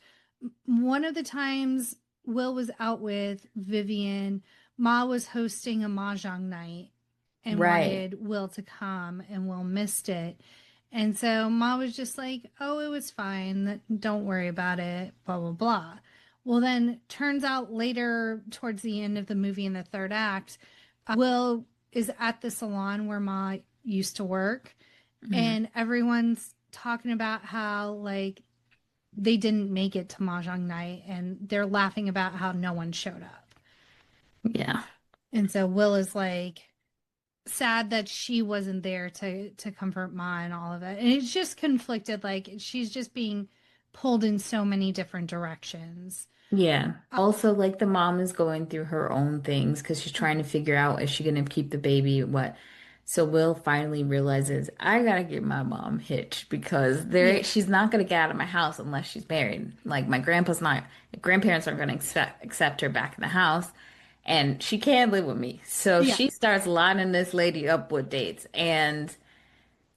one of the times Will was out with Vivian. Ma was hosting a mahjong night and right, wanted Will to come, and Will missed it. And so Ma was just like, oh, it was fine. Don't worry about it, blah, blah, blah. Well, then turns out later, towards the end of the movie in the third act, Will is at the salon where Ma used to work, mhm, and everyone's talking about how, like, they didn't make it to Mahjong night, and they're laughing about how no one showed up. Yeah. And so Will is like sad that she wasn't there to comfort Ma and all of it. And it's just conflicted, like she's just being pulled in so many different directions. Yeah. Also, like the mom is going through her own things because she's trying to figure out is she going to keep the baby, what. So Will finally realizes I gotta get my mom hitched because Yeah. she's not gonna get out of my house unless she's married. Like my grandparents aren't gonna accept her back in the house, and she can't live with me. So Yeah. she starts lining this lady up with dates, and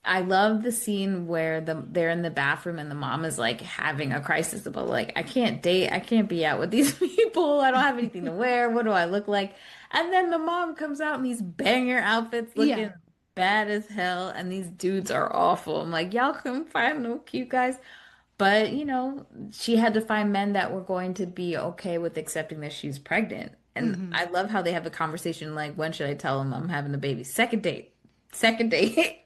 I love the scene where they're in the bathroom and the mom is like having a crisis about like I can't date, I can't be out with these people, I don't have anything to wear, what do I look like? And then the mom comes out in these banger outfits looking Yeah. bad as hell, and these dudes are awful. I'm like, y'all couldn't find no cute guys. But she had to find men that were going to be okay with accepting that she's pregnant. And Hmm. I love how they have a conversation like, when should I tell him I'm having the baby? Second date. Second date.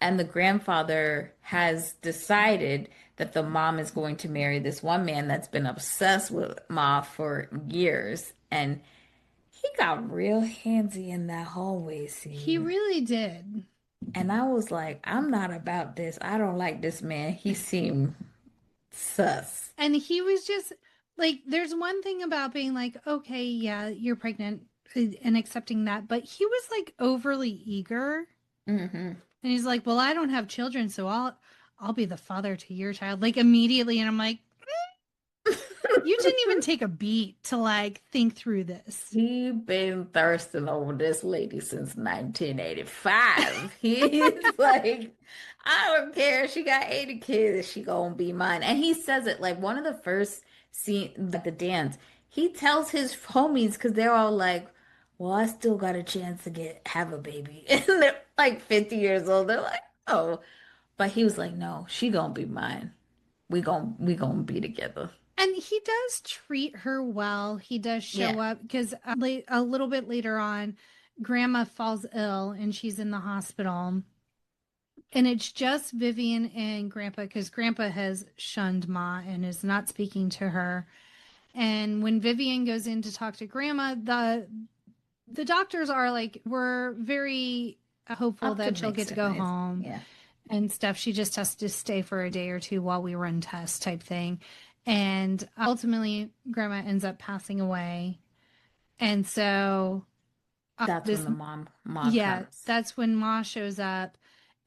And the grandfather has decided that the mom is going to marry this one man that's been obsessed with Ma for years. And he got real handsy in that hallway He scene. really did. And I was like, I'm not about this. I don't like this man. He seemed sus. And he was just like, there's one thing about being like, okay, yeah, you're pregnant and accepting that, but he was like overly eager. Hmm. And he's like, well, I don't have children, so I'll be the father to your child. Like immediately. And I'm like, you didn't even take a beat to like think through this. He been thirsting over this lady since 1985. He's like, I don't care. She got 80 kids. She gonna be mine. And he says it like one of the first scene at the dance. He tells his homies because they're all like, "Well, I still got a chance to have a baby," and they're like 50 years old. They're like, "Oh," but he was like, "No, she gonna be mine. We gonna be together." And he does treat her well. He does Yeah, show up because a little bit later on, Grandma falls ill and she's in the hospital. And it's just Vivian and Grandpa because Grandpa has shunned Ma and is not speaking to her. And when Vivian goes in to talk to Grandma, the doctors are like, we're very hopeful that she'll get to optimistic. go home Yeah. and stuff. She just has to stay for a day or two while we run tests type thing. And ultimately, Grandma ends up passing away. And so That's when this, the mom yeah, comes. that's when Ma shows up.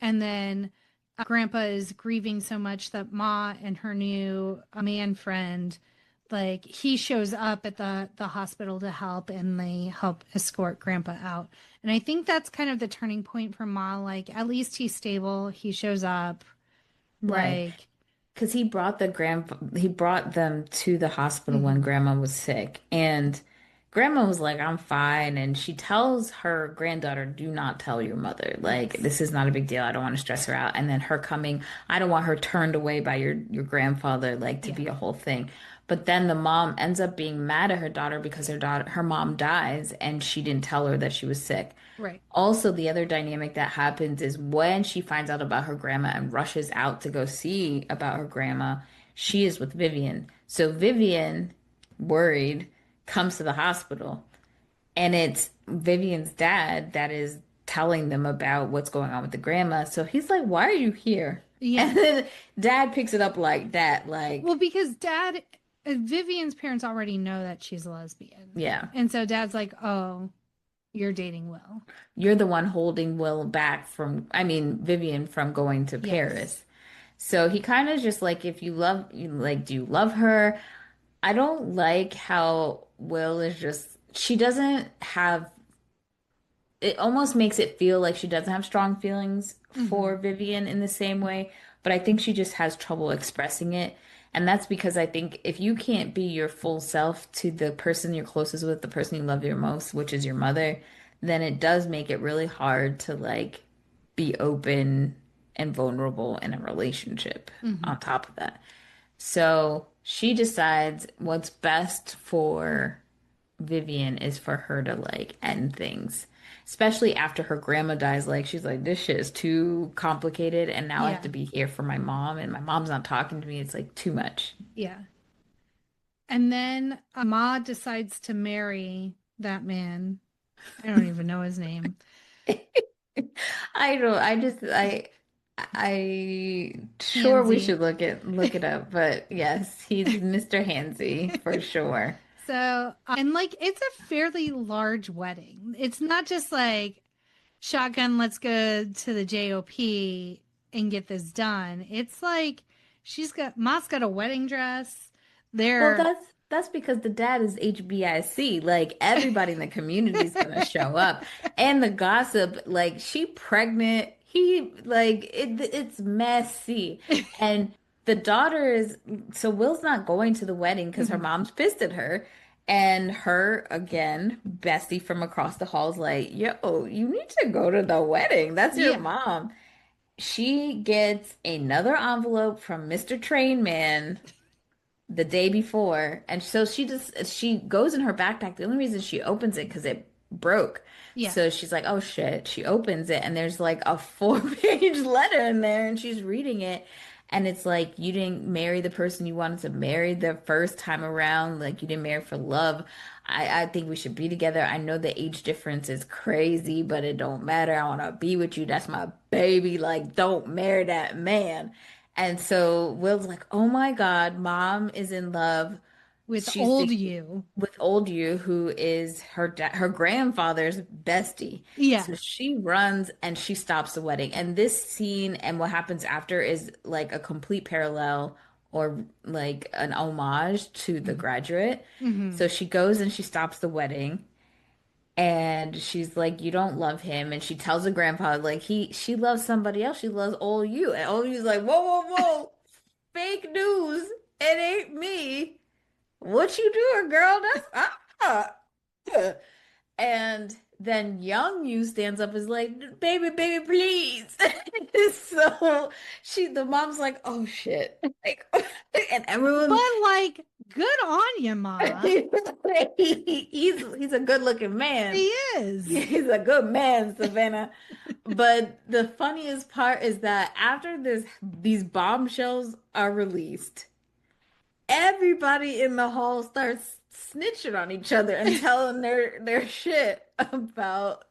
And then Grandpa is grieving so much that Ma and her new man friend, like he shows up at the hospital to help, and they help escort Grandpa out. And I think that's kind of the turning point for Ma. Like at least he's stable. He shows up. Right. Like Because he brought them to the hospital when mhm, grandma was sick. And grandma was like, I'm fine. And she tells her granddaughter, do not tell your mother. Like, yes, this is not a big deal. I don't want to stress her out. And then her coming, I don't want her turned away by your grandfather, like to yeah, be a whole thing. But then the mom ends up being mad at her daughter because her mom dies and she didn't tell her that she was sick. right, Also, the other dynamic that happens is when she finds out about her grandma and rushes out to go see about her grandma, she is with Vivian. So Vivian, worried, comes to the hospital, and it's Vivian's dad that is telling them about what's going on with the grandma. So he's like, "Why are you here?" yeah. And then dad picks it up like that, Well, like, because Vivian's parents already know that she's a lesbian, yeah, and so Dad's like, "Oh, you're dating Will." you're the one holding Will back from, I mean, Vivian from going to Yes. Paris. So he kind of just like, if you like, do you love her? I don't like how Will is just, she doesn't have, it almost makes it feel like she doesn't have strong feelings Mm-hmm. for Vivian in the same way, but I think she just has trouble expressing it. And that's because I think if you can't be your full self to the person you're closest with, the person you love your most, which is your mother, then it does make it really hard to like be open and vulnerable in a relationship Mm-hmm. on top of that. So she decides what's best for Vivian is for her to like end things. Especially after her grandma dies, like she's like, this shit is too complicated, and now I have Yeah. to be here for my mom, and my mom's not talking to me. It's like too much. Yeah. And then Ma decides to marry. That man. I don't even know his name. I don't, I just, I sure we Handsy. should look it up, but yes, he's Mr. Hansy for sure. So, and like it's a fairly large wedding. It's not just like shotgun, let's go to the JOP and get this done. It's like Ma's got a wedding dress. Well, They're, that's because the dad is HBIC. Like everybody in the community is gonna show up, and the gossip. Like she pregnant. He like it's messy, and the daughter is. So Will's not going to the wedding because her Mhm. mom's pissed at her, and her again bestie from across the hall is like, "Yo, you need to go to the wedding. That's your Yeah, mom." She gets another envelope from Mr. Train Man the day before. And so she goes in her backpack. The only reason she opens it because it broke. yeah. So she's like, oh shit. She opens it and there's like a 4-page letter in there and she's reading it. And it's like, you didn't marry the person you wanted to marry the first time around. Like, you didn't marry for love. I think we should be together. I know the age difference is crazy, but it don't matter. I want to be with you. That's my baby. Like, don't marry that man. And so Will's like, "Oh my God, mom is in love. With She's old the you. with old you, who is her grandfather's bestie." Yeah. So she runs and she stops the wedding. And this scene and what happens after is like a complete parallel or like an homage to The Graduate. Mm-hmm. So she goes and she stops the wedding. And she's like, you don't love him. And she tells her grandpa, like, she loves somebody else. She loves old you. And old you's like, whoa, whoa, whoa. Fake news. It ain't me. What you doing, girl? That's and then young you stands up and is like, baby, baby, please. So the mom's like, oh shit. Like, and But everyone like, good on you, Ma. he's a good looking man. He is. He's a good man, Savannah. But the funniest part is that after these bombshells are released, everybody in the hall starts snitching on each other and telling their shit about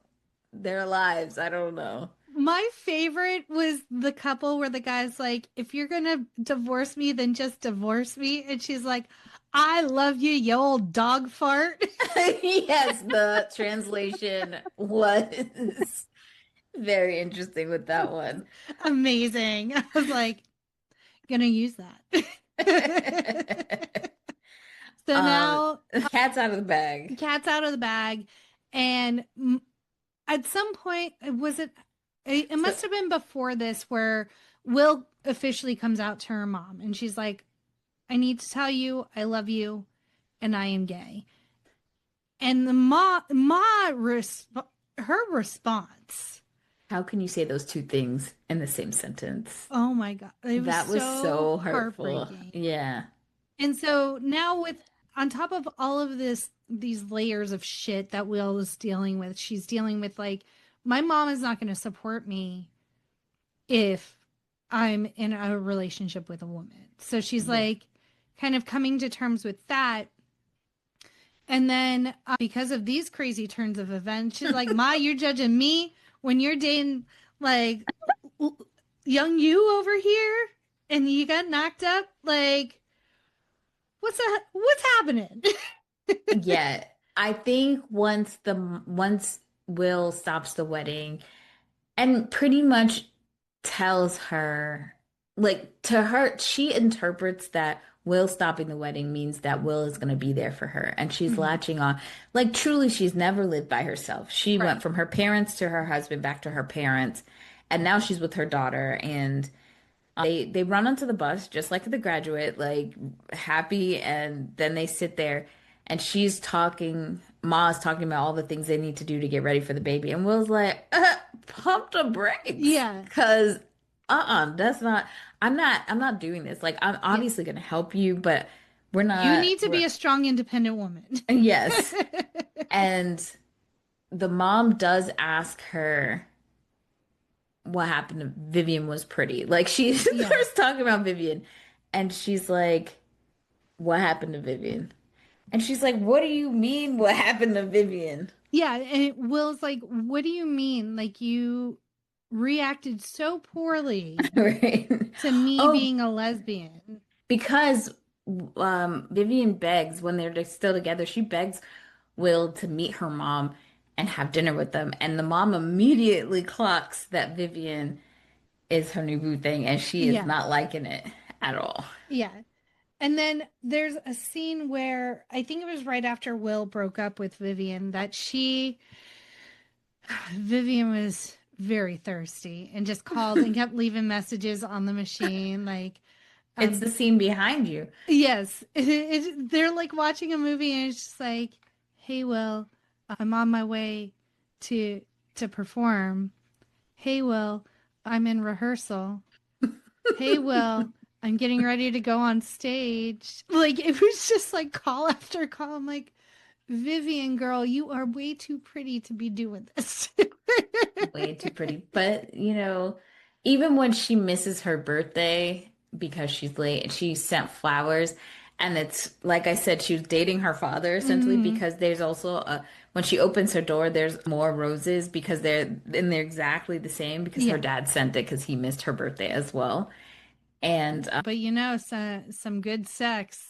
their lives. I don't know. My favorite was the couple where the guy's like, if you're gonna divorce me, then just divorce me. And she's like, I love you, you old dog fart. Yes, the translation was very interesting with that one. Amazing. I was like, gonna use that. So Um, now cat's out of the bag. cat's out of the bag. And at some point, it So must have been before this where Will officially comes out to her mom and she's like, I need to tell you, I love you and I am gay. And the her response, how can you say those two things in the same sentence? oh my God, it was That was so so hurtful. heartbreaking. Yeah. And so now on top of all of these layers of shit that Will is dealing with, she's dealing with like, my mom is not going to support me if I'm in a relationship with a woman. So she's Yeah. like kind of coming to terms with that. And then because of these crazy turns of events, she's like, Ma, you're judging me when you're dating like young you over here and you got knocked up. Like, what's happening? Yeah. I think once Will stops the wedding and pretty much tells her, like, to her, she interprets that Will stopping the wedding means that Will is going to be there for her. And she's Mhm. latching on. Like, truly, she's never lived by herself. She went Right. from her parents to her husband, back to her parents, and now she's with her daughter. And they run onto the bus just like The Graduate, like happy, and then they sit there and Ma's talking about all the things they need to do to get ready for the baby. And Will's like, pump the brakes. Yeah. Cause that's not I'm not doing this. Like I'm Yeah. obviously gonna help you, but we're You not need to be a strong, independent woman. yes. And the mom does ask her what happened to Vivian was pretty. Like she Yeah. starts talking about Vivian and she's like, what happened to Vivian? And she's like, what do you mean what happened to Vivian? Yeah, and Will's like, what do you mean? Like, you reacted so poorly Right. to me Oh, being a lesbian. because Vivian begs when they're still together, she begs Will to meet her mom and have dinner with them. And the mom immediately clocks that Vivian is her new boo thing, and she is Yeah, not liking it at all. yeah. And then there's a scene where I think it was right after Will broke up with Vivian that Vivian was very thirsty and just called and kept leaving messages on the machine. Like, It's the scene behind you. yes, they're like watching a movie and it's just like, hey, Will, I'm on my way to perform. Hey, Will, I'm in rehearsal. Hey, Will, I'm getting ready to go on stage. Like, it was just like call after call. I'm like, Vivian, girl, you are way too pretty to be doing this. Way too pretty. But, even when she misses her birthday because she's late, she sent flowers. And it's like I said, she was dating her father essentially Mm, because there's also when she opens her door, there's more roses because they're exactly the same because her yeah. dad sent it because he missed her birthday as well. And But some good sex.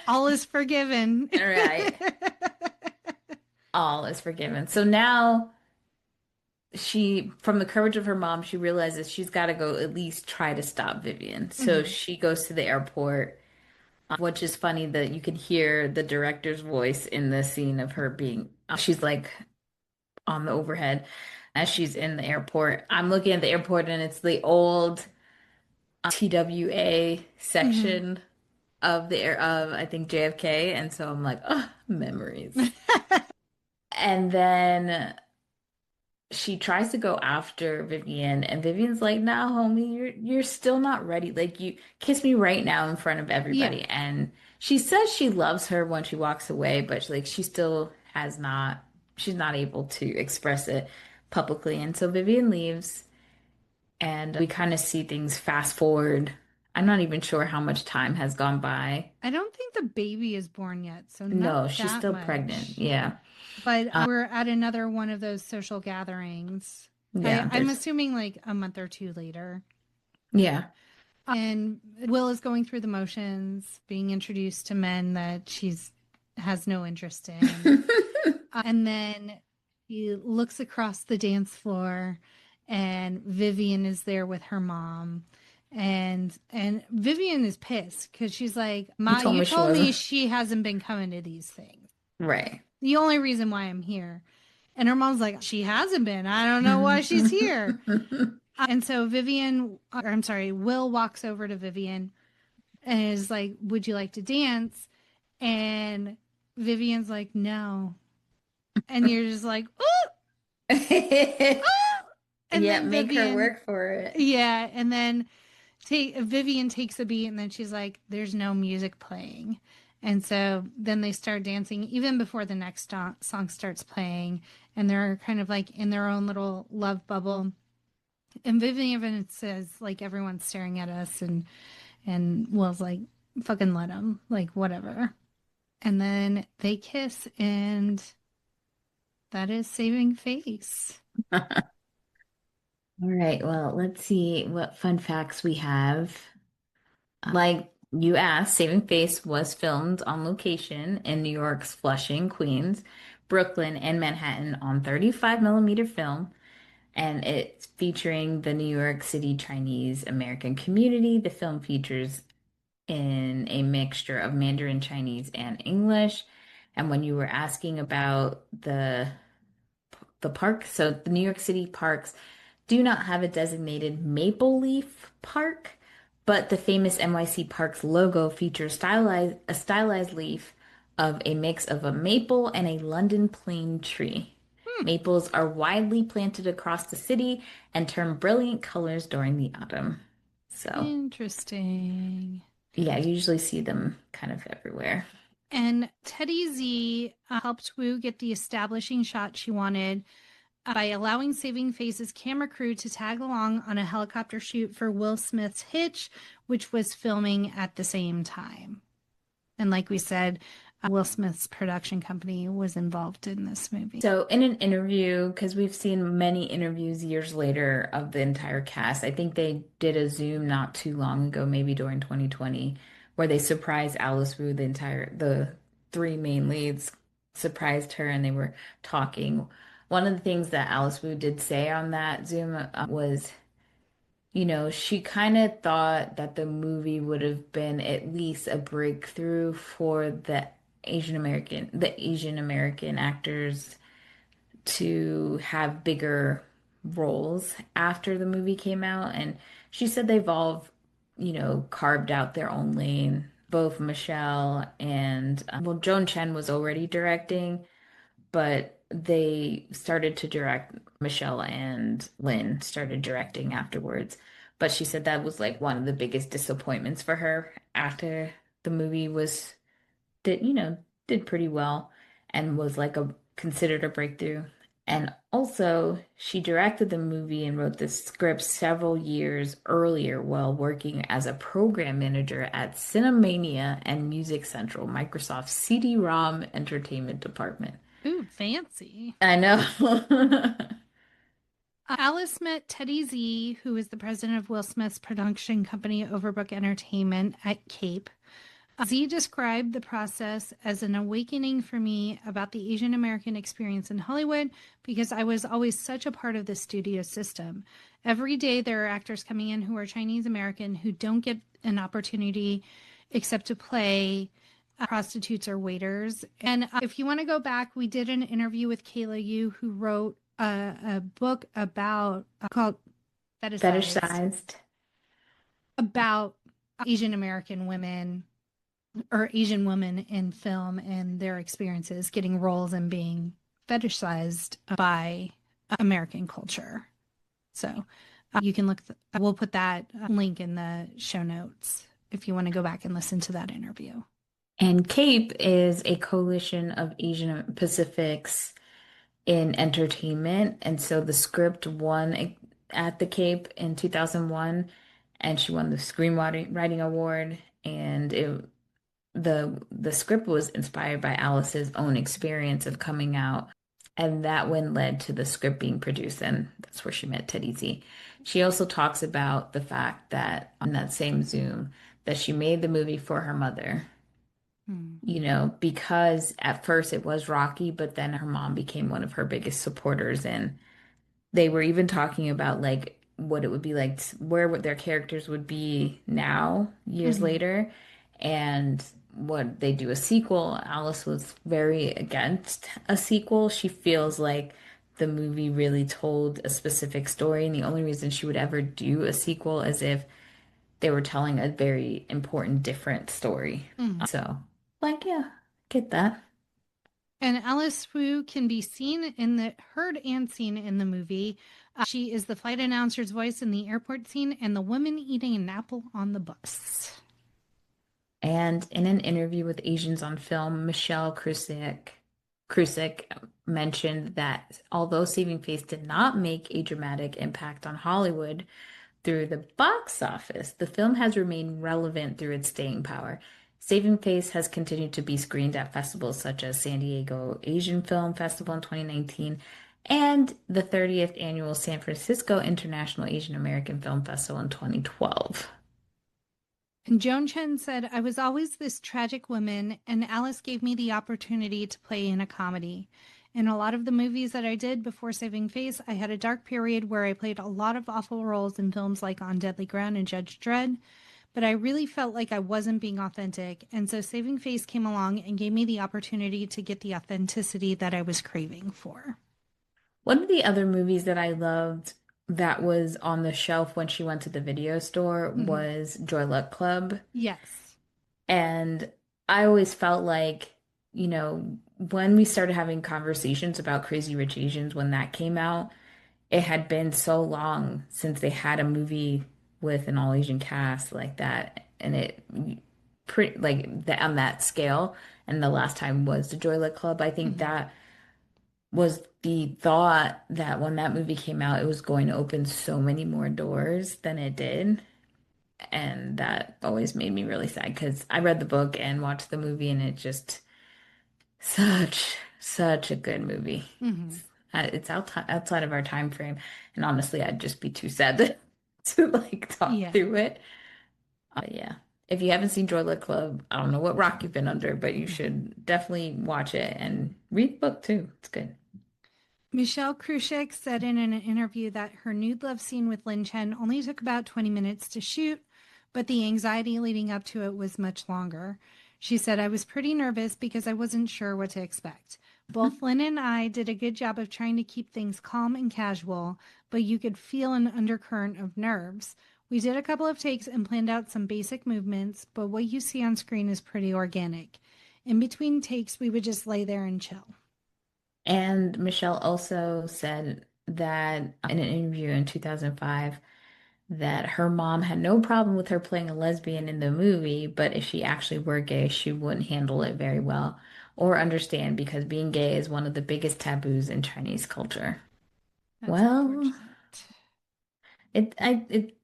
All is forgiven. right, all is forgiven. So now from the courage of her mom, she realizes she's got to go at least try to stop Vivian. So Mhm. she goes to the airport, which is funny that you can hear the director's voice in the scene of her being, she's like on the overhead as she's in the airport. I'm looking at the airport and it's the old TWA Mhm. section of the air of I think JFK, and so I'm like, oh, memories. And then she tries to go after Vivian, and Vivian's like, "No, homie, you're still not ready. Like, you kiss me right now in front of Yeah. everybody." And she says she loves her when she walks away, but like she still has not. She's not able to express it publicly, and so Vivian leaves, and we kind of see things fast forward. I'm not even sure how much time has gone by. I don't think the baby is born yet, so not No, she's that still pregnant. much. Yeah. But we're at another one of those social gatherings. Yeah, I'm there's assuming like a month or two later. yeah. And Will is going through the motions, being introduced to men that she's has no interest in. And then he looks across the dance floor and Vivian is there with her mom. And Vivian is pissed because she's like, You Ma, told you me she told me wasn't. she hasn't been coming to these things. Right. The only reason why I'm here. And her mom's like, she hasn't been. I don't know why she's here. And so Will walks over to Vivian and is like, would you like to dance? And Vivian's like, no. And you're just like, oh, oh. And Yeah, then make her Vivian, work for it. yeah. And then Vivian takes a beat and then she's like, there's no music playing. And so then they start dancing even before the next song starts playing. And they're kind of like in their own little love bubble. And Vivian says, like, everyone's staring at us. And Will's like, fucking let him, like, whatever. And then they kiss, and that is saving face. All right, well, let's see what fun facts we have. Like you asked, Saving Face was filmed on location in New York's Flushing, Queens, Brooklyn, and Manhattan on 35 millimeter film. And it's featuring the New York City Chinese American community. The film features in a mixture of Mandarin Chinese and English. And when you were asking about the park, so the New York City parks do not have a designated maple leaf park, but the famous NYC Parks logo features a stylized leaf of a mix of a maple and a London plane tree. Hmm, Maples are widely planted across the city and turn brilliant colors during the autumn. So, interesting. yeah, you usually see them kind of everywhere. And Teddy Z helped Wu get the establishing shot she wanted by allowing Saving Face's camera crew to tag along on a helicopter shoot for Will Smith's Hitch, which was filming at the same time. And like we said, Will Smith's production company was involved in this movie. So, in an interview, because we've seen many interviews years later of the entire cast, I think they did a Zoom not too long ago, maybe during 2020, where they surprised Alice Wu, the three main leads surprised her and they were talking. One of the things that Alice Wu did say on that Zoom was, she kind of thought that the movie would have been at least a breakthrough for the Asian American actors to have bigger roles after the movie came out. And she said they've all, carved out their own lane. Both Michelle and, well, Joan Chen was already directing, but they started to direct. Michelle and Lynn started directing afterwards. But she said that was like one of the biggest disappointments for her after the movie did pretty well and was like a considered a breakthrough. And also, she directed the movie and wrote the script several years earlier while working as a program manager at Cinemania and Music Central, Microsoft's CD-ROM entertainment department. Ooh, fancy. I know. Alice met Teddy Z, who is the president of Will Smith's production company, Overbrook Entertainment, at Cape. Z described the process as an awakening for me about the Asian American experience in Hollywood because I was always such a part of the studio system. Every day there are actors coming in who are Chinese American who don't get an opportunity except to play prostitutes or waiters. And if you want to go back, we did an interview with Kayla Yu, who wrote a book about called Fetishized. About Asian American women or Asian women in film and their experiences getting roles and being fetishized by American culture. So you can we'll put that link in the show notes if you want to go back and listen to that interview. And CAPE is a coalition of Asian Pacifics in entertainment. And so the script won at the CAPE in 2001, and she won the Screenwriting Award. And the script was inspired by Alice's own experience of coming out, and that one led to the script being produced, and that's where she met Teddy Z. She also talks about the fact that on that same Zoom that she made the movie for her mother, because at first it was rocky, but then her mom became one of her biggest supporters, and they were even talking about like what it would be like, where their characters would be now, years later, and would they do a sequel. Alice was very against a sequel. She feels like the movie really told a specific story, and the only reason she would ever do a sequel is if they were telling a very important, different story. So, like, yeah, get that. And Alice Wu can be heard and seen in the movie. She is the flight announcer's voice in the airport scene and the woman eating an apple on the bus. And in an interview with Asians on Film, Michelle Krusik mentioned that although Saving Face did not make a dramatic impact on Hollywood through the box office, the film has remained relevant through its staying power. Saving Face has continued to be screened at festivals such as San Diego Asian Film Festival in 2019 and the 30th Annual San Francisco International Asian American Film Festival in 2012. And Joan Chen said, I was always this tragic woman, and Alice gave me the opportunity to play in a comedy. In a lot of the movies that I did before Saving Face, I had a dark period where I played a lot of awful roles in films like On Deadly Ground and Judge Dredd, but I really felt like I wasn't being authentic, and so Saving Face came along and gave me the opportunity to get the authenticity that I was craving for. One of the other movies that I loved that was on the shelf when she went to the video store was Joy Luck Club. Yes. And I always felt like, when we started having conversations about Crazy Rich Asians, when that came out, it had been so long since they had a movie with an all Asian cast like that. And it pretty like that on that scale. And the last time was the Joy Luck Club. I think that was the thought that when that movie came out, it was going to open so many more doors than it did. And that always made me really sad because I read the book and watched the movie, and it just such a good movie. Hmm. It's outside of our time frame, and honestly, I'd just be too sad to like talk Yeah. through it. Yeah. If you haven't seen Joy Luck Club, I don't know what rock you've been under, but you should definitely watch it and read the book too. It's good. Michelle Krushik said in an interview that her nude love scene with Lin Chen only took about 20 minutes to shoot, but the anxiety leading up to it was much longer. She said, I was pretty nervous because I wasn't sure what to expect. Both Lynn and I did a good job of trying to keep things calm and casual, but you could feel an undercurrent of nerves. We did a couple of takes and planned out some basic movements, but what you see on screen is pretty organic. In between takes, we would just lay there and chill. And Michelle also said that in an interview in 2005 that her mom had no problem with her playing a lesbian in the movie, but if she actually were gay, she wouldn't handle it very well or understand because being gay is one of the biggest taboos in Chinese culture. That's Well, unfortunate.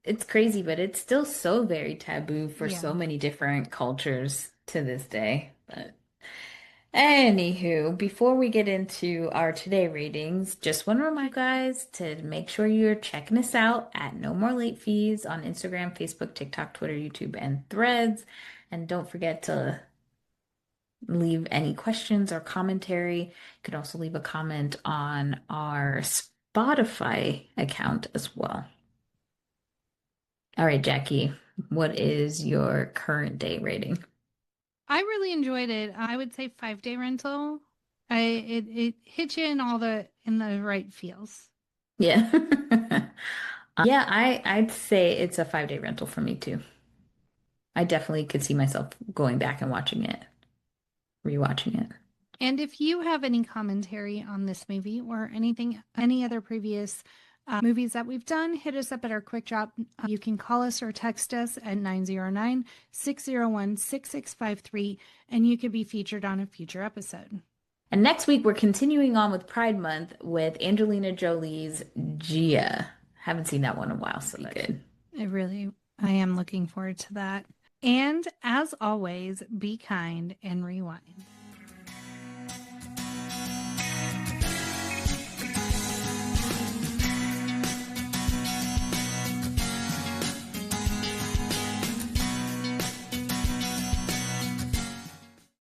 it's crazy, but it's still so very taboo for Yeah. so many different cultures to this day. But anywho, before we get into our today ratings, just want to remind you guys to make sure you're checking us out at No More Late Fees on Instagram, Facebook, TikTok, Twitter, YouTube, and Threads. And don't forget to leave any questions or commentary. You could also leave a comment on our Spotify account as well. All right, Jackie, what is your current day rating? I really enjoyed it. I would say 5 day rental. It hits you in the right feels. Yeah. Yeah, I'd say it's a 5 day rental for me too. I definitely could see myself going back and watching it, rewatching it. And if you have any commentary on this movie or any other previous movies that we've done, hit us up at our quick drop. You can call us or text us at 909-601-6653, and you could be featured on a future episode. And next week we're continuing on with Pride Month with Angelina Jolie's Gia. Haven't seen that one in a while, so good. I am looking forward to that. And as always, be kind and rewind.